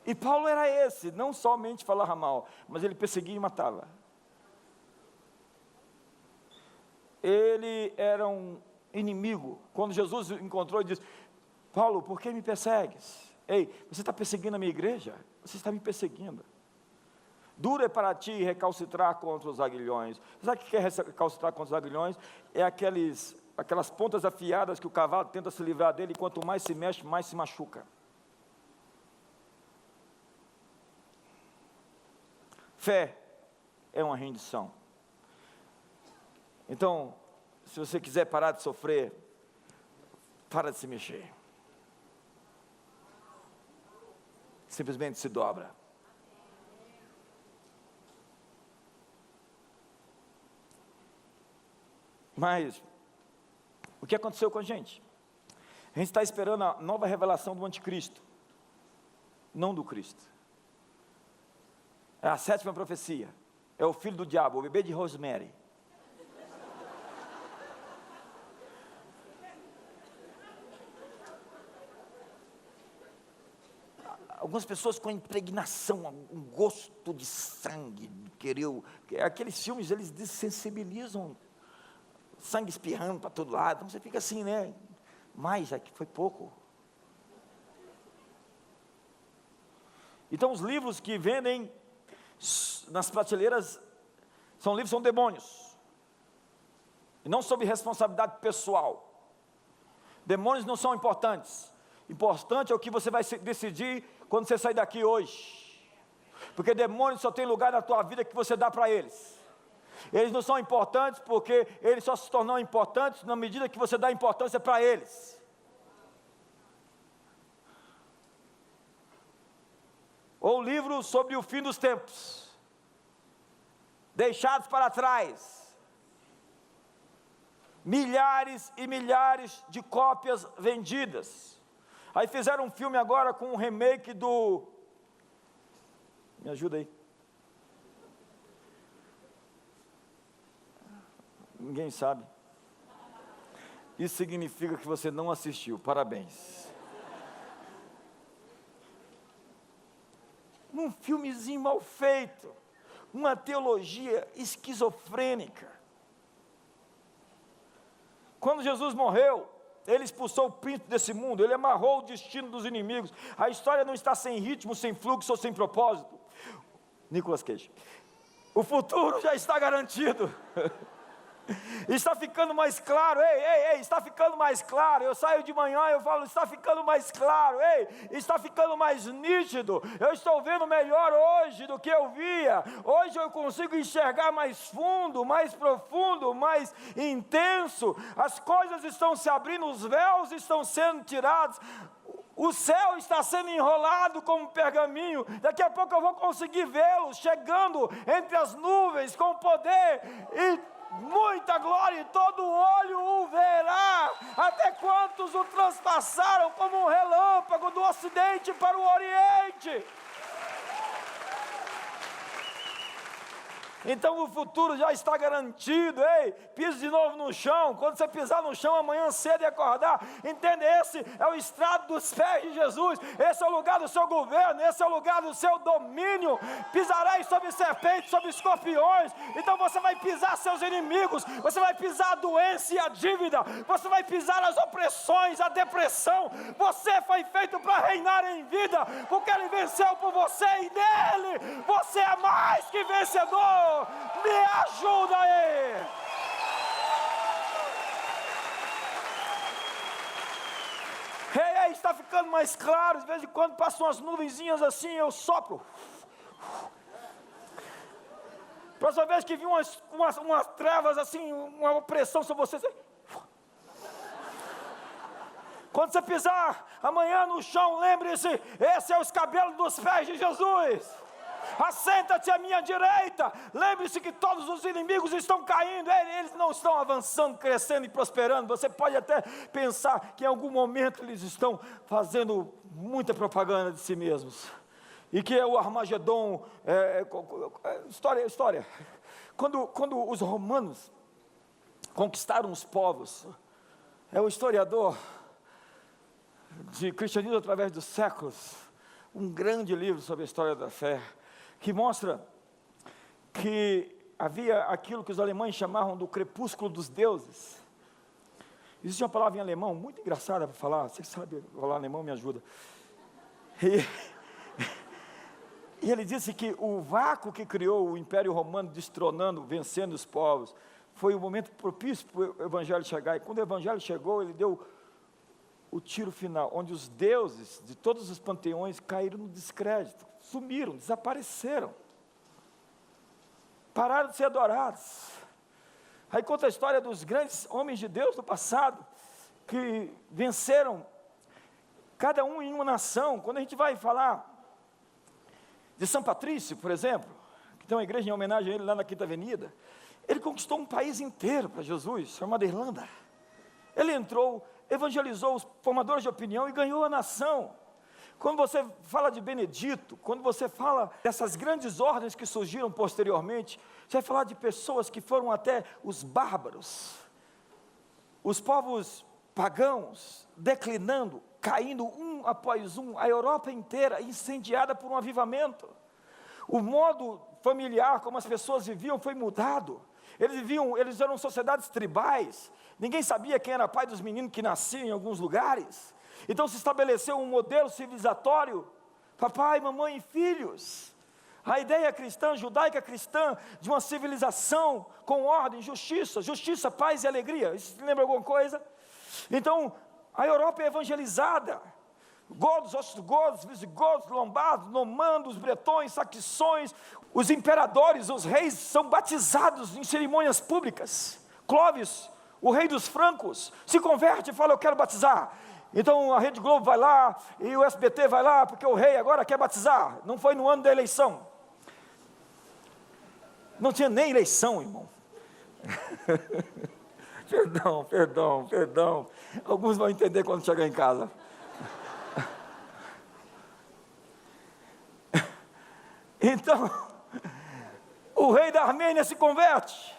E Paulo era esse, não somente falava mal, mas ele perseguia e matava. Ele era um inimigo. Quando Jesus o encontrou, ele disse: Paulo, por que me persegues? Ei, você está perseguindo a minha igreja? Você está me perseguindo. Duro é para ti recalcitrar contra os aguilhões. Sabe o que é recalcitrar contra os aguilhões? É aquelas pontas afiadas que o cavalo tenta se livrar dele, e quanto mais se mexe, mais se machuca. Fé é uma rendição. Então, se você quiser parar de sofrer, para de se mexer. Simplesmente se dobra. Mas, o que aconteceu com a gente? A gente está esperando a nova revelação do anticristo, não do Cristo. É a 7ª profecia. É o filho do diabo, o bebê de Rosemary. Algumas pessoas com impregnação, um gosto de sangue, aqueles filmes, eles desensibilizam, sangue espirrando para todo lado, então você fica assim, né? Mas aqui foi pouco. Então os livros que vendem nas prateleiras são demônios, e não sob responsabilidade pessoal. Demônios não são importantes. Importante é o que você vai decidir quando você sair daqui hoje, porque demônios só tem lugar na tua vida que você dá para eles. Eles não são importantes porque eles só se tornam importantes na medida que você dá importância para eles. Ou livros sobre o fim dos tempos, deixados para trás, milhares e milhares de cópias vendidas. Aí fizeram um filme agora com um remake do... Me ajuda aí. Ninguém sabe. Isso significa que você não assistiu. Parabéns. Um filmezinho mal feito. Uma teologia esquizofrênica. Quando Jesus morreu, ele expulsou o príncipe desse mundo, ele amarrou o destino dos inimigos. A história não está sem ritmo, sem fluxo ou sem propósito. Nicolas Cage. O futuro já está garantido. Está ficando mais claro, ei, está ficando mais claro. Eu saio de manhã e eu falo, está ficando mais claro, está ficando mais nítido. Eu estou vendo melhor hoje do que eu via. Hoje eu consigo enxergar mais fundo, mais profundo, mais intenso. As coisas estão se abrindo, os véus estão sendo tirados. O céu está sendo enrolado como um pergaminho. Daqui a pouco eu vou conseguir vê-lo chegando entre as nuvens com poder e muita glória, e todo olho o verá. Até quantos o transpassaram como um relâmpago do ocidente para o oriente. Então o futuro já está garantido. Pise de novo no chão. Quando você pisar no chão amanhã cedo e acordar, entenda, esse é o estrado dos pés de Jesus. Esse é o lugar do seu governo, esse é o lugar do seu domínio. Pisarás sobre serpentes, sobre escorpiões. Então você vai pisar seus inimigos, você vai pisar a doença e a dívida, você vai pisar as opressões, a depressão. Você foi feito para reinar em vida, porque Ele venceu por você, e nele você é mais que vencedor. Me ajuda aí. está ficando mais claro, de vez em quando passam umas nuvenzinhas assim, eu sopro. Próxima vez que vi umas trevas assim, uma opressão sobre você, quando você pisar amanhã no chão, lembre-se, esse é o escabelo dos pés de Jesus. Assenta-te à minha direita. Lembre-se que todos os inimigos estão caindo, eles não estão avançando, crescendo e prosperando. Você pode até pensar que em algum momento eles estão fazendo muita propaganda de si mesmos, e que é o Armagedon. História. Quando os romanos conquistaram os povos, o historiador de cristianismo através dos séculos, um grande livro sobre a história da fé, que mostra que havia aquilo que os alemães chamavam do crepúsculo dos deuses. Existe uma palavra em alemão muito engraçada para falar, você sabe falar alemão, me ajuda. E ele disse que o vácuo que criou o Império Romano, destronando, vencendo os povos, foi o momento propício para o Evangelho chegar. E quando o Evangelho chegou, ele deu o tiro final, onde os deuses de todos os panteões caíram no descrédito, sumiram, desapareceram, pararam de ser adorados. Aí conta a história dos grandes homens de Deus do passado, que venceram, cada um em uma nação. Quando a gente vai falar de São Patrício, por exemplo, que tem uma igreja em homenagem a ele lá na Quinta Avenida, ele conquistou um país inteiro para Jesus, chamado Irlanda. Ele entrou, evangelizou os formadores de opinião e ganhou a nação. Quando você fala de Benedito, quando você fala dessas grandes ordens que surgiram posteriormente, você vai falar de pessoas que foram até os bárbaros, os povos pagãos, declinando, caindo um após um, a Europa inteira incendiada por um avivamento. O modo familiar como as pessoas viviam foi mudado. Eles eram sociedades tribais, ninguém sabia quem era pai dos meninos que nasciam em alguns lugares. Então se estabeleceu um modelo civilizatório, papai, mamãe e filhos. A ideia cristã, judaica cristã, de uma civilização com ordem, justiça, paz e alegria. Isso lembra alguma coisa? Então, a Europa é evangelizada. Godos, ostrogodos, visigodos, lombardos, normandos, bretões, saxões, os imperadores, os reis são batizados em cerimônias públicas. Clóvis, o rei dos francos, se converte e fala, eu quero batizar. Então a Rede Globo vai lá, e o SBT vai lá, porque o rei agora quer batizar. Não foi no ano da eleição. Não tinha nem eleição, irmão. Perdão. Alguns vão entender quando chegar em casa. Então, o rei da Armênia se converte,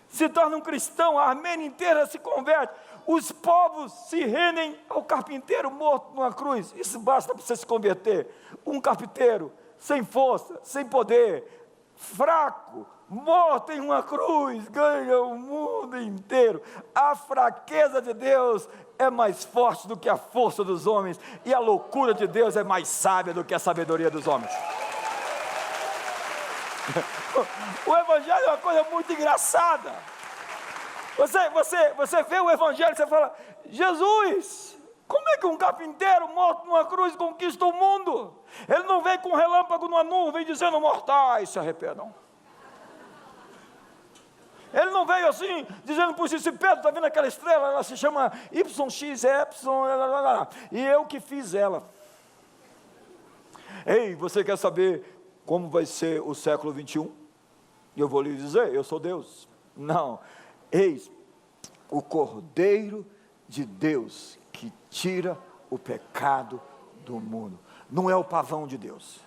se torna um cristão, a Armênia inteira se converte, os povos se rendem ao carpinteiro morto numa cruz. Isso basta para você se converter. Um carpinteiro sem força, sem poder, fraco, morto em uma cruz, ganha o mundo inteiro. A fraqueza de Deus é mais forte do que a força dos homens, e a loucura de Deus é mais sábia do que a sabedoria dos homens. O Evangelho é uma coisa muito engraçada. Você vê o Evangelho e você fala, Jesus, como é que um carpinteiro morto numa cruz conquista o mundo? Ele não vem com um relâmpago numa nuvem dizendo, mortais se arrependam. Ele não veio assim, dizendo por si, Pedro, está vendo aquela estrela? Ela se chama YXY, e eu que fiz ela. Ei, você quer saber como vai ser o século 21? Eu vou lhe dizer, eu sou Deus. Não, eis o Cordeiro de Deus que tira o pecado do mundo. Não é o pavão de Deus.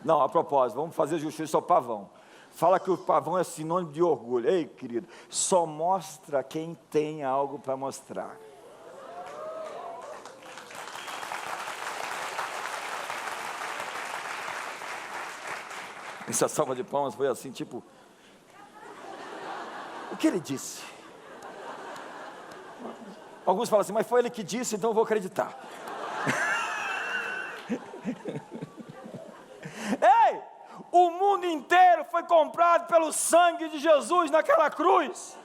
Não, a propósito, vamos fazer justiça ao pavão. Fala que o pavão é sinônimo de orgulho. Ei, querido, só mostra quem tem algo para mostrar. Essa salva de palmas foi assim, tipo, o que ele disse? Alguns falam assim, mas foi ele que disse, então eu vou acreditar. Ei, o mundo inteiro foi comprado pelo sangue de Jesus naquela cruz.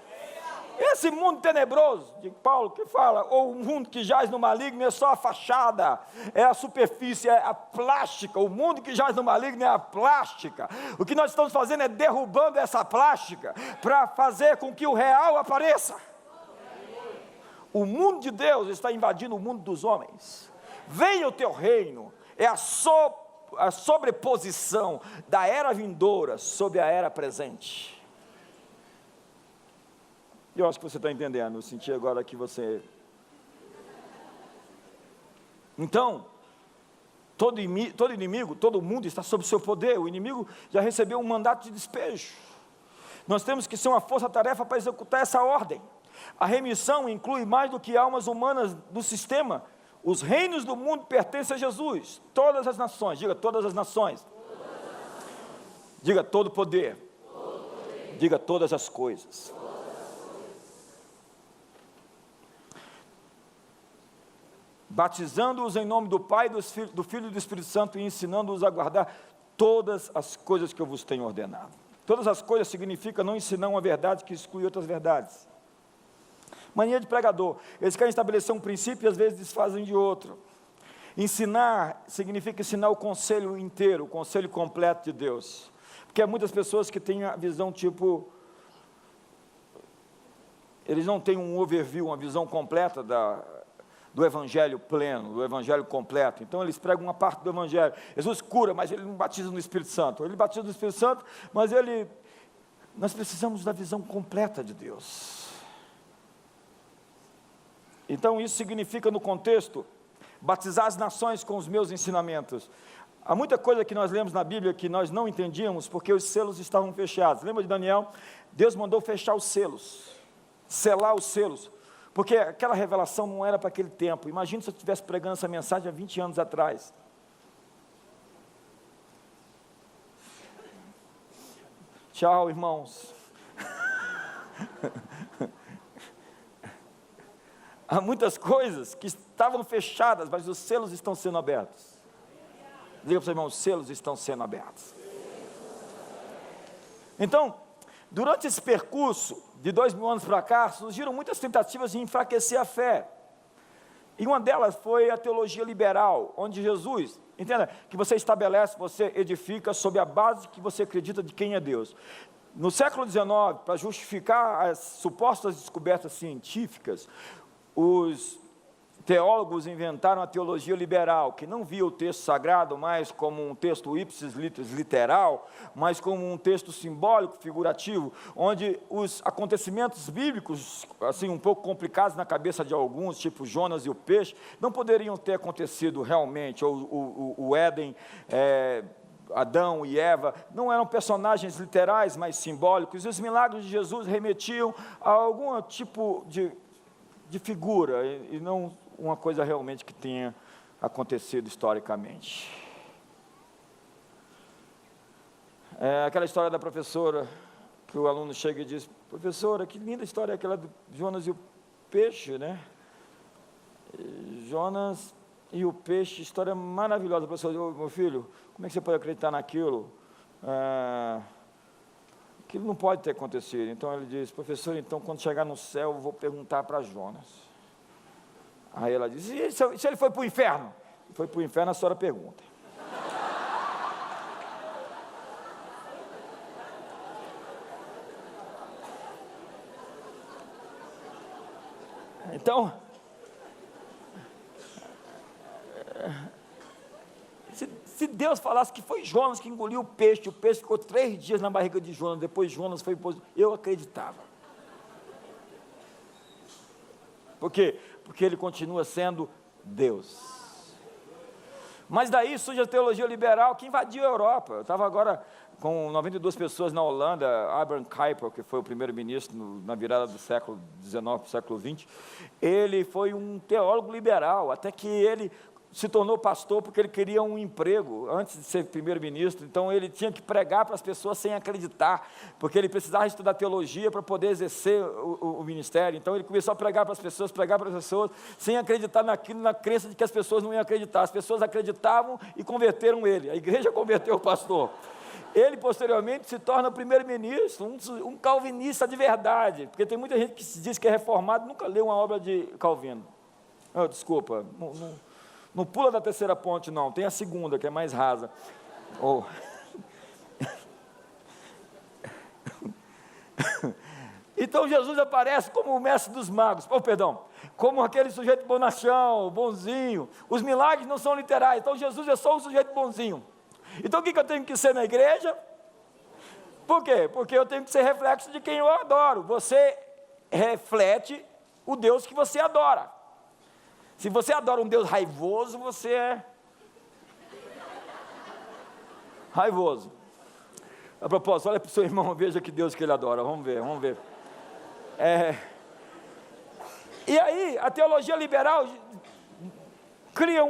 esse mundo tenebroso, de Paulo que fala, ou o mundo que jaz no maligno é só a fachada, é a superfície, é a plástica. O mundo que jaz no maligno é a plástica. O que nós estamos fazendo é derrubando essa plástica para fazer com que o real apareça. O mundo de Deus está invadindo o mundo dos homens. Venha o teu reino, é a sobreposição da era vindoura sobre a era presente. Eu acho que você está entendendo, eu senti agora que você... Então, todo inimigo, todo mundo está sob seu poder. O inimigo já recebeu um mandato de despejo. Nós temos que ser uma força-tarefa para executar essa ordem. A remissão inclui mais do que almas humanas do sistema. Os reinos do mundo pertencem a Jesus. Todas as nações, diga todas as nações. Diga todo poder. Diga todas as coisas. Batizando-os em nome do Pai, do Filho e do Espírito Santo e ensinando-os a guardar todas as coisas que eu vos tenho ordenado. Todas as coisas significa não ensinar uma verdade que exclui outras verdades. Mania de pregador, eles querem estabelecer um princípio e às vezes desfazem de outro. Ensinar significa ensinar o conselho inteiro, o conselho completo de Deus. Porque há muitas pessoas que têm a visão tipo... Eles não têm um overview, uma visão completa do evangelho pleno, do evangelho completo. Então eles pregam uma parte do evangelho. Jesus cura, mas ele não batiza no Espírito Santo. Ele batiza no Espírito Santo, mas nós precisamos da visão completa de Deus. Então isso significa no contexto, batizar as nações com os meus ensinamentos. Há muita coisa que nós lemos na Bíblia que nós não entendíamos, porque os selos estavam fechados. Lembra de Daniel? Deus mandou fechar os selos, selar os selos, porque aquela revelação não era para aquele tempo. Imagina se eu estivesse pregando essa mensagem há 20 anos atrás. Tchau, irmãos. Há muitas coisas que estavam fechadas, mas os selos estão sendo abertos. Diga para o seu irmão, os selos estão sendo abertos. Então, durante esse percurso de 2000 anos para cá, surgiram muitas tentativas de enfraquecer a fé. E uma delas foi a teologia liberal, onde Jesus, entenda, que você estabelece, você edifica sobre a base que você acredita de quem é Deus. No século XIX, para justificar as supostas descobertas científicas, os teólogos inventaram a teologia liberal, que não via o texto sagrado mais como um texto ipsis literal, mas como um texto simbólico, figurativo, onde os acontecimentos bíblicos, assim, um pouco complicados na cabeça de alguns, tipo Jonas e o peixe, não poderiam ter acontecido realmente, ou o Éden, Adão e Eva, não eram personagens literais, mas simbólicos, e os milagres de Jesus remetiam a algum tipo de figura, e não uma coisa realmente que tenha acontecido historicamente. Aquela história da professora, que o aluno chega e diz, professora, que linda história aquela do Jonas e o peixe, né? Jonas e o peixe, história maravilhosa. Professor, meu filho, como é que você pode acreditar naquilo? Aquilo não pode ter acontecido. Então ele diz, professor, então quando chegar no céu eu vou perguntar para Jonas. Aí ela diz, e se ele foi para o inferno? Foi para o inferno, a senhora pergunta. Então, se Deus falasse que foi Jonas que engoliu o peixe ficou 3 dias na barriga de Jonas, depois Jonas foi posto, eu acreditava. Por quê? Porque ele continua sendo Deus. Mas daí surge a teologia liberal que invadiu a Europa. Eu estava agora com 92 pessoas na Holanda, Abraham Kuyper, que foi o primeiro-ministro na virada do século XIX para o século XX, ele foi um teólogo liberal, até que ele se tornou pastor porque ele queria um emprego antes de ser primeiro-ministro. Então ele tinha que pregar para as pessoas sem acreditar, porque ele precisava estudar teologia para poder exercer o ministério. Então ele começou a pregar para as pessoas sem acreditar naquilo, na crença de que as pessoas não iam acreditar. As pessoas acreditavam e converteram ele, a igreja converteu o pastor. Ele posteriormente se torna primeiro-ministro, um calvinista de verdade, porque tem muita gente que se diz que é reformado, nunca leu uma obra de Calvino. Desculpa, não pula da terceira ponte não, tem a segunda que é mais rasa. Então Jesus aparece como o mestre dos magos, como aquele sujeito bonachão, bonzinho. Os milagres não são literais, então Jesus é só um sujeito bonzinho. Então o que eu tenho que ser na igreja? Por quê? Porque eu tenho que ser reflexo de quem eu adoro. Você reflete o Deus que você adora. Se você adora um Deus raivoso, você é raivoso. A propósito, olha para o seu irmão, veja que Deus que ele adora, vamos ver. E aí, a teologia liberal cria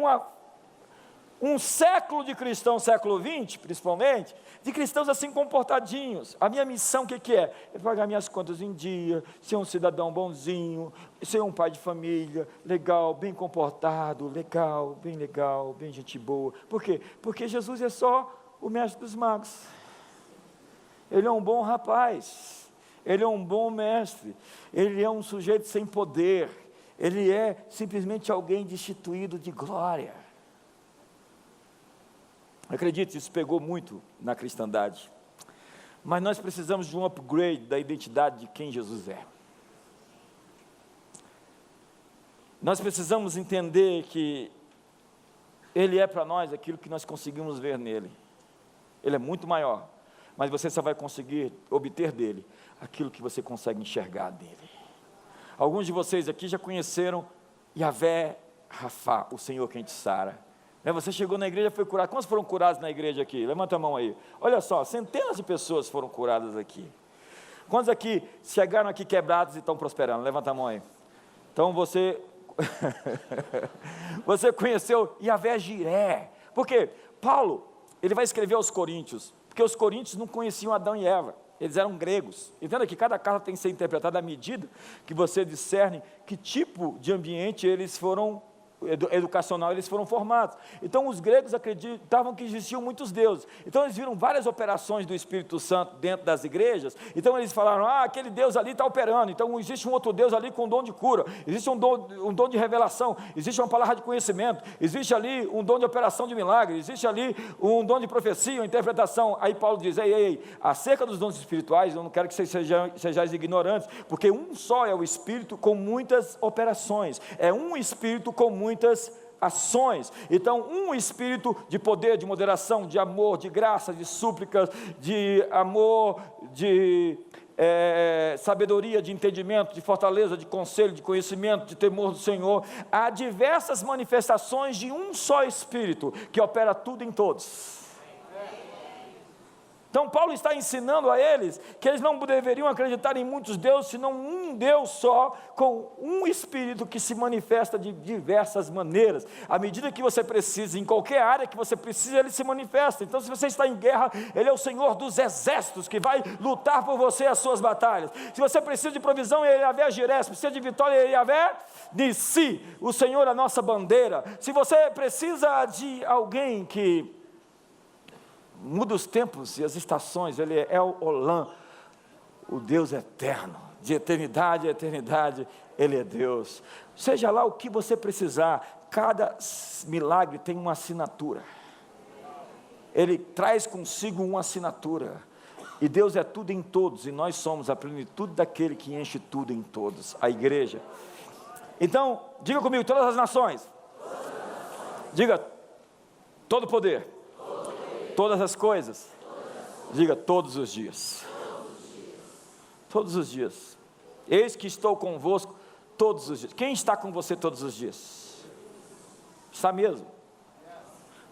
um século de cristãos, século XX, principalmente, de cristãos assim comportadinhos. A minha missão, o que é? É pagar minhas contas em dia, ser um cidadão bonzinho, ser um pai de família, legal, bem comportado, bem gente boa. Por quê? Porque Jesus é só o mestre dos magos. Ele é um bom rapaz, ele é um bom mestre, ele é um sujeito sem poder, ele é simplesmente alguém destituído de glória. Acredite, isso pegou muito na cristandade, mas nós precisamos de um upgrade da identidade de quem Jesus é. Nós precisamos entender que Ele é para nós aquilo que nós conseguimos ver nele. Ele é muito maior, mas você só vai conseguir obter dele aquilo que você consegue enxergar dele. Alguns de vocês aqui já conheceram Yahvé Rafá, o Senhor quem te sara. Você chegou na igreja e foi curado. Quantos foram curados na igreja aqui? Levanta a mão aí. Olha só, centenas de pessoas foram curadas aqui. Quantos aqui chegaram aqui quebrados e estão prosperando? Levanta a mão aí. Então você você conheceu Yahvé Jiré. Por quê? Paulo, ele vai escrever aos Coríntios, porque os coríntios não conheciam Adão e Eva, eles eram gregos. Entenda que cada carta tem que ser interpretada à medida que você discerne que tipo de ambiente eles foram educacional eles foram formados. Então os gregos acreditavam que existiam muitos deuses, então eles viram várias operações do Espírito Santo dentro das igrejas. Então eles falaram, aquele Deus ali está operando, então existe um outro Deus ali com dom de cura, existe um dom de revelação, existe uma palavra de conhecimento, existe ali um dom de operação de milagre, existe ali um dom de profecia, uma interpretação. Aí Paulo diz, ei, acerca dos dons espirituais, eu não quero que vocês sejais ignorantes, porque um só é o Espírito com muitas operações, é um Espírito com muitas ações. Então um espírito de poder, de moderação, de amor, de graça, de súplicas, de amor, de sabedoria, de entendimento, de fortaleza, de conselho, de conhecimento, de temor do Senhor. Há diversas manifestações de um só Espírito que opera tudo em todos. Então Paulo está ensinando a eles que eles não deveriam acreditar em muitos deuses, senão um Deus só, com um Espírito que se manifesta de diversas maneiras. À medida que você precisa, em qualquer área que você precisa, Ele se manifesta. Então se você está em guerra, Ele é o Senhor dos exércitos, que vai lutar por você as suas batalhas. Se você precisa de provisão, Ele é Yahvé Jiré. Se precisa de vitória, Ele é Yahvé Nissi, o Senhor é a nossa bandeira. Se você precisa de alguém que muda os tempos e as estações, Ele é El Olam, o Deus eterno, de eternidade a eternidade, Ele é Deus. Seja lá o que você precisar, cada milagre tem uma assinatura, Ele traz consigo uma assinatura, e Deus é tudo em todos, e nós somos a plenitude daquele que enche tudo em todos, a igreja. Então, diga comigo, todas as nações, diga, todo poder, todas as coisas, diga todos os dias. Todos os dias. Eis que estou convosco todos os dias. Quem está com você todos os dias? Está mesmo?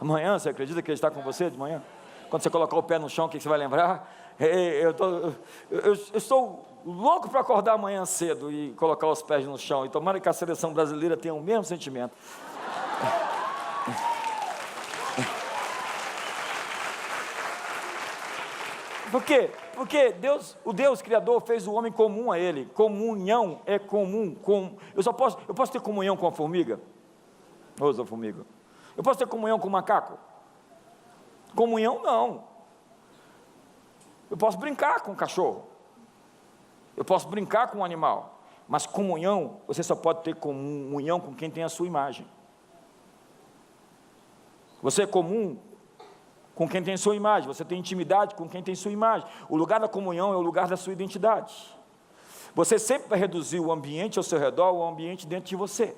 Amanhã, você acredita que Ele está com você de manhã? Quando você colocar o pé no chão, o que você vai lembrar? Eu estou louco para acordar amanhã cedo e colocar os pés no chão. E tomara que a seleção brasileira tenha o mesmo sentimento. Por quê? Porque o Deus Criador fez o homem comum a Ele. Comunhão é comum. Eu posso ter comunhão com a formiga? Ouça, formiga. Eu posso ter comunhão com o macaco? Comunhão não. Eu posso brincar com o cachorro, eu posso brincar com o animal, mas comunhão, você só pode ter comunhão com quem tem a sua imagem. Você é comum com quem tem sua imagem, você tem intimidade com quem tem sua imagem. O lugar da comunhão é o lugar da sua identidade. Você sempre vai reduzir o ambiente ao seu redor, ao ambiente dentro de você.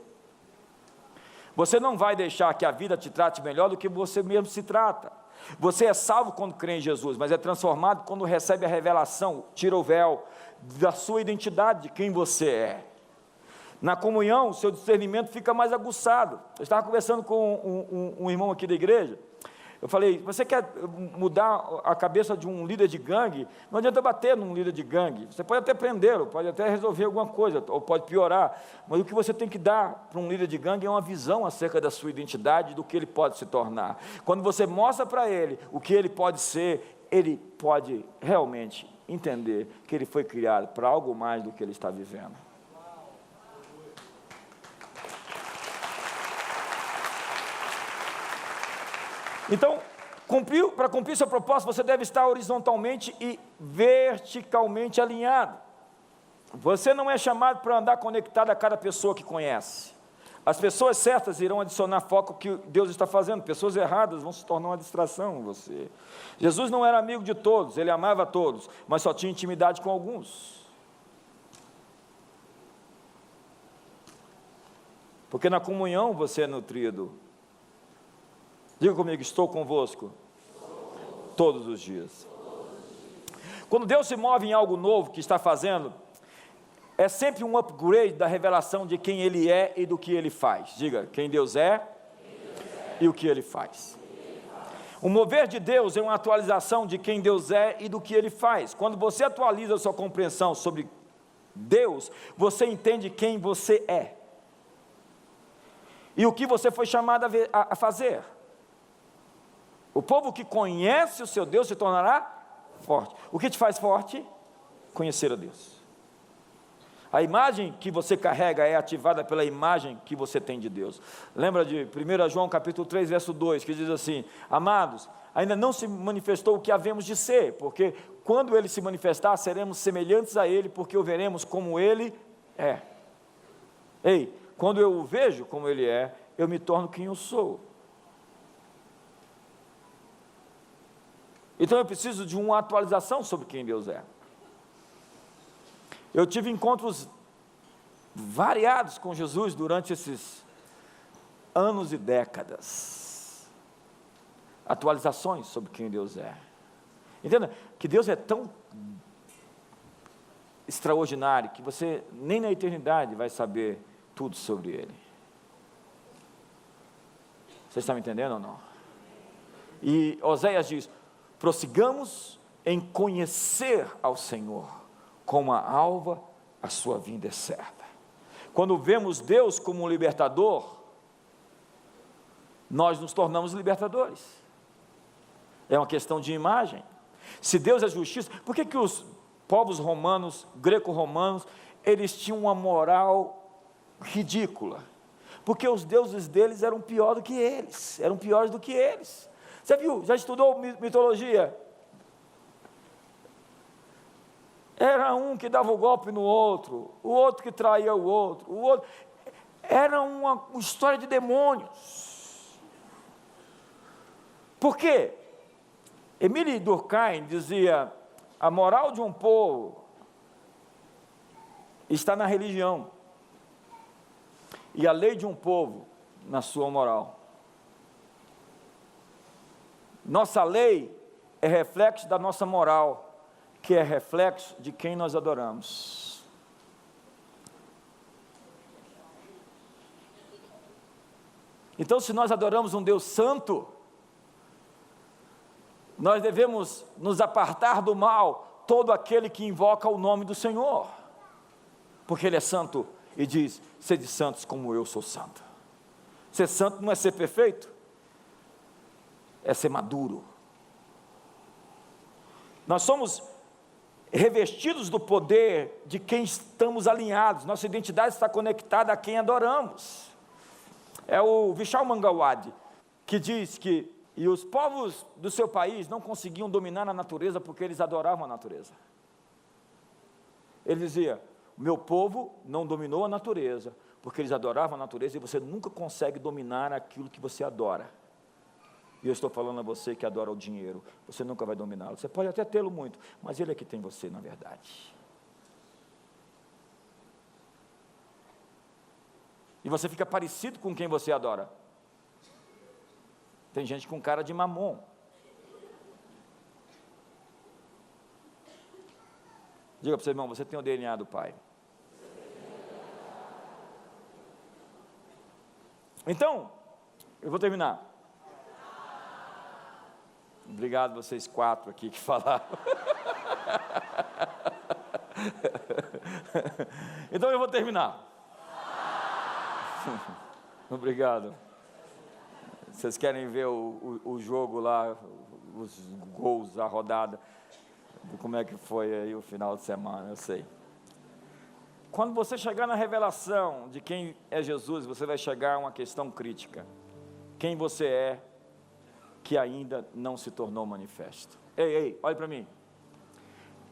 Você não vai deixar que a vida te trate melhor do que você mesmo se trata. Você é salvo quando crê em Jesus, mas é transformado quando recebe a revelação, tira o véu da sua identidade, de quem você é. Na comunhão, o seu discernimento fica mais aguçado. Eu estava conversando com um irmão aqui da igreja. Eu falei, você quer mudar a cabeça de um líder de gangue? Não adianta bater num líder de gangue. Você pode até prendê-lo, pode até resolver alguma coisa, ou pode piorar. Mas o que você tem que dar para um líder de gangue é uma visão acerca da sua identidade, do que ele pode se tornar. Quando você mostra para ele o que ele pode ser, ele pode realmente entender que ele foi criado para algo mais do que ele está vivendo. Então, para cumprir seu propósito, você deve estar horizontalmente e verticalmente alinhado. Você não é chamado para andar conectado a cada pessoa que conhece. As pessoas certas irão adicionar foco ao que Deus está fazendo. Pessoas erradas vão se tornar uma distração em você. Jesus não era amigo de todos, ele amava a todos, mas só tinha intimidade com alguns. Porque na comunhão você é nutrido. Diga comigo, estou convosco todos os dias. Quando Deus se move em algo novo que está fazendo, é sempre um upgrade da revelação de quem Ele é e do que Ele faz. Diga, quem Deus é e o que Ele faz. O mover de Deus é uma atualização de quem Deus é e do que Ele faz. Quando você atualiza a sua compreensão sobre Deus, você entende quem você é e o que você foi chamado a fazer. O povo que conhece o seu Deus se tornará forte. O que te faz forte? Conhecer a Deus. A imagem que você carrega é ativada pela imagem que você tem de Deus. Lembra de 1 João capítulo 3, verso 2, que diz assim: amados, ainda não se manifestou o que havemos de ser, porque quando Ele se manifestar, seremos semelhantes a Ele, porque o veremos como Ele é. Ei, quando eu o vejo como Ele é, eu me torno quem eu sou. Então eu preciso de uma atualização sobre quem Deus é. Eu tive encontros variados com Jesus durante esses anos e décadas. Atualizações sobre quem Deus é. Entenda que Deus é tão extraordinário que você nem na eternidade vai saber tudo sobre Ele. Vocês estão me entendendo ou não? E Oséias diz: prossigamos em conhecer ao Senhor, como a alva, a sua vinda é certa. Quando vemos Deus como um libertador, nós nos tornamos libertadores. É uma questão de imagem. Se Deus é justiça, por que os povos romanos, greco-romanos, eles tinham uma moral ridícula? Porque os deuses deles eram piores do que eles, eram piores do que eles. Você viu, já estudou mitologia? Era um que dava o golpe no outro, o outro que traía o outro. Era uma história de demônios. Por quê? Émile Durkheim dizia: a moral de um povo está na religião, e a lei de um povo na sua moral. Nossa lei é reflexo da nossa moral, que é reflexo de quem nós adoramos. Então, se nós adoramos um Deus santo, nós devemos nos apartar do mal, todo aquele que invoca o nome do Senhor, porque Ele é santo e diz: sede santos como eu sou santo. Ser santo não é ser perfeito, é ser maduro. Nós somos revestidos do poder de quem estamos alinhados, nossa identidade está conectada a quem adoramos. É o Vishal Mangawad que diz que E os povos do seu país não conseguiam dominar a natureza porque eles adoravam a natureza. Ele dizia: meu povo não dominou a natureza porque eles adoravam a natureza, e você nunca consegue dominar aquilo que você adora. E eu estou falando a você que adora o dinheiro, você nunca vai dominá-lo. Você pode até tê-lo muito, mas ele é que tem você, na verdade. E você fica parecido com quem você adora. Tem gente com cara de mamon. Diga para o seu irmão: você tem o DNA do Pai. Então, eu vou terminar. Obrigado vocês 4 aqui que falaram. Então eu vou terminar. Obrigado. Vocês querem ver o jogo lá, os gols, a rodada, como é que foi aí o final de semana, eu sei. Quando você chegar na revelação de quem é Jesus, você vai chegar a uma questão crítica. Quem você é que ainda não se tornou manifesto? Ei, olhe para mim.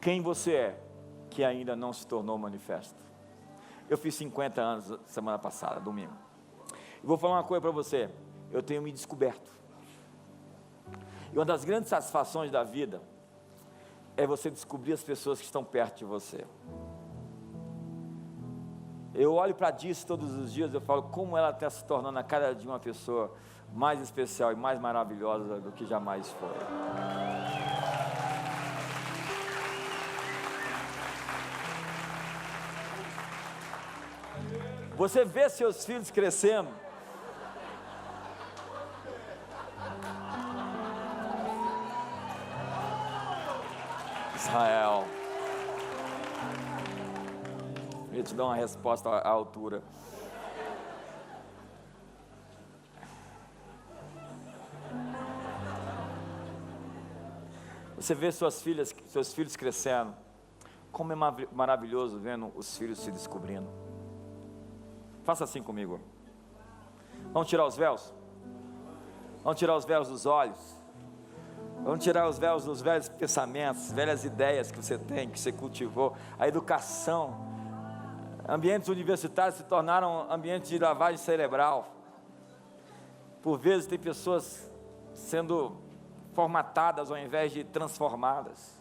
Quem você é que ainda não se tornou manifesto? Eu fiz 50 anos semana passada, domingo. E vou falar uma coisa para você. Eu tenho me descoberto. E uma das grandes satisfações da vida é você descobrir as pessoas que estão perto de você. Eu olho para Diz todos os dias, eu falo como ela está se tornando a cada dia uma pessoa mais especial e mais maravilhosa do que jamais foi. Você vê seus filhos crescendo. Israel, eu te dou uma resposta à altura. Você vê seus filhos crescendo. Como é maravilhoso vendo os filhos se descobrindo. Faça assim comigo. Vamos tirar os véus? Vamos tirar os véus dos olhos. Vamos tirar os véus dos velhos pensamentos, velhas ideias que você tem, que você cultivou. A educação. Ambientes universitários se tornaram ambientes de lavagem cerebral. Por vezes tem pessoas sendo formatadas ao invés de transformadas.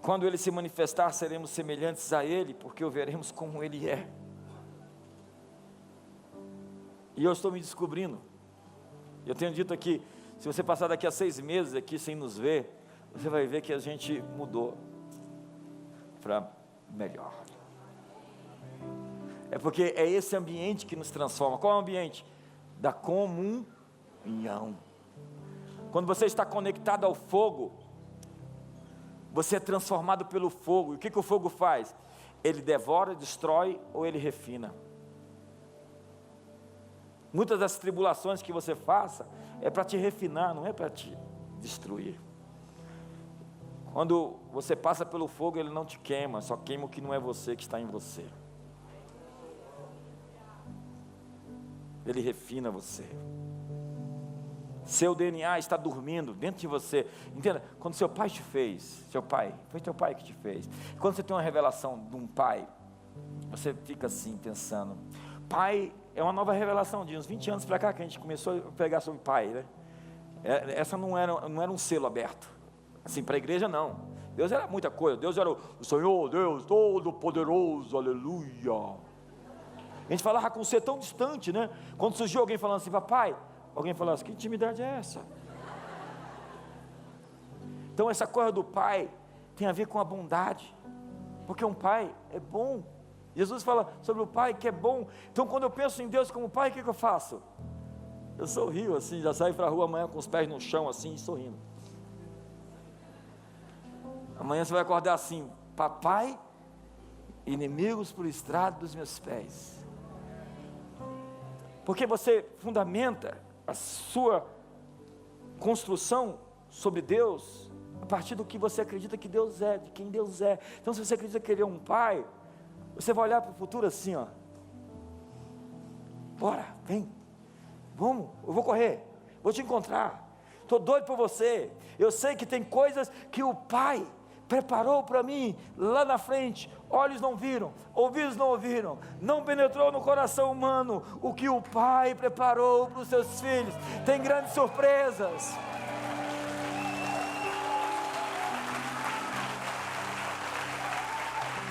Quando Ele se manifestar, seremos semelhantes a Ele, porque o veremos como Ele é. E eu estou me descobrindo. Eu tenho dito aqui, se você passar daqui a 6 meses aqui sem nos ver, você vai ver que a gente mudou para melhor. É porque é esse ambiente que nos transforma. Qual é o ambiente? Da comunhão. Quando você está conectado ao fogo, você é transformado pelo fogo. E o que o fogo faz? Ele devora, destrói ou ele refina. Muitas das tribulações que você faça é para te refinar, não é para te destruir. Quando você passa pelo fogo, ele não te queima, só queima o que não é você, que está em você. Ele refina você. Seu DNA está dormindo dentro de você. Entenda, quando seu pai te fez, foi teu pai que te fez. Quando você tem uma revelação de um pai, você fica assim pensando. Pai é uma nova revelação, de uns 20 anos para cá que a gente começou a pregar sobre pai, né? Essa não era um selo aberto, assim, para a igreja não. Deus era muita coisa, Deus era o Senhor, Deus Todo-Poderoso, aleluia. A gente falava com um ser tão distante, né? Quando surgiu alguém falando assim, papai, alguém falava assim, que intimidade é essa? Então essa coisa do pai tem a ver com a bondade, porque um pai é bom. Jesus fala sobre o pai que é bom. Então quando eu penso em Deus como pai, o que eu faço? Eu sorrio assim, já saio para a rua amanhã com os pés no chão assim, sorrindo. Amanhã você vai acordar assim, papai, inimigos por estrado dos meus pés. Porque você fundamenta a sua construção sobre Deus a partir do que você acredita que Deus é, de quem Deus é. Então se você acredita que Ele é um pai, você vai olhar para o futuro assim, ó. bora, vem, vamos, eu vou correr, vou te encontrar, estou doido por você. Eu sei que tem coisas que o Pai preparou para mim lá na frente. Olhos não viram, ouvidos não ouviram, não penetrou no coração humano o que o Pai preparou para os seus filhos. Tem grandes surpresas.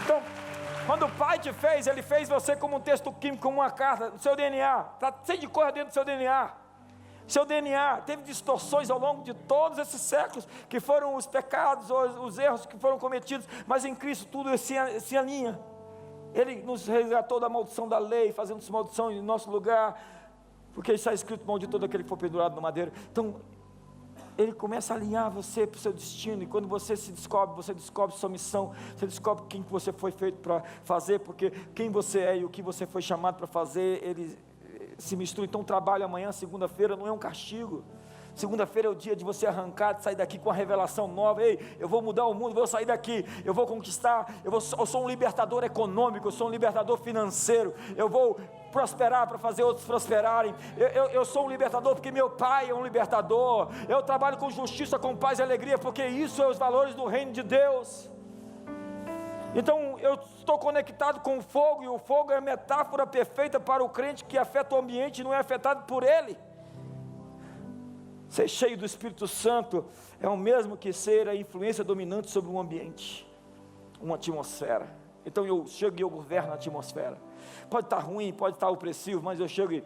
Então, quando o Pai te fez, Ele fez você como um texto químico, como uma carta, no seu DNA, está cheio de coisa dentro do seu DNA. Seu DNA teve distorções ao longo de todos esses séculos, que foram os pecados, os erros que foram cometidos, mas em Cristo tudo se alinha. Ele nos resgatou da maldição da lei, fazendo maldição em nosso lugar, porque está escrito: maldito todo aquele que for pendurado no madeiro. Então, Ele começa a alinhar você para o seu destino, e quando você descobre sua missão, você descobre quem que você foi feito para fazer, porque quem você é e o que você foi chamado para fazer, Ele se mistura. Então, trabalho amanhã, segunda-feira, não é um castigo. Segunda-feira é o dia de você arrancar, de sair daqui com a revelação nova. Ei, eu vou mudar o mundo, vou sair daqui, eu vou conquistar, eu sou um libertador econômico, eu sou um libertador financeiro, eu vou prosperar para fazer outros prosperarem. Eu sou um libertador porque meu Pai é um libertador. Eu trabalho com justiça, com paz e alegria, porque isso é os valores do reino de Deus. Então eu estou conectado com o fogo, e o fogo é a metáfora perfeita para o crente que afeta o ambiente e não é afetado por ele. Ser cheio do Espírito Santo é o mesmo que ser a influência dominante sobre um ambiente, uma atmosfera. Então eu chego e eu governo a atmosfera. Pode estar ruim, pode estar opressivo, mas eu chego e...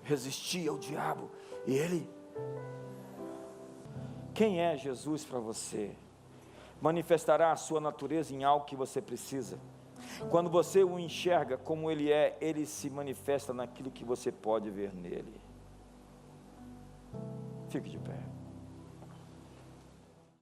resistir ao diabo, e ele... Quem é Jesus para você? Manifestará a sua natureza em algo que você precisa. Quando você o enxerga como ele é, ele se manifesta naquilo que você pode ver nele. Fique de pé.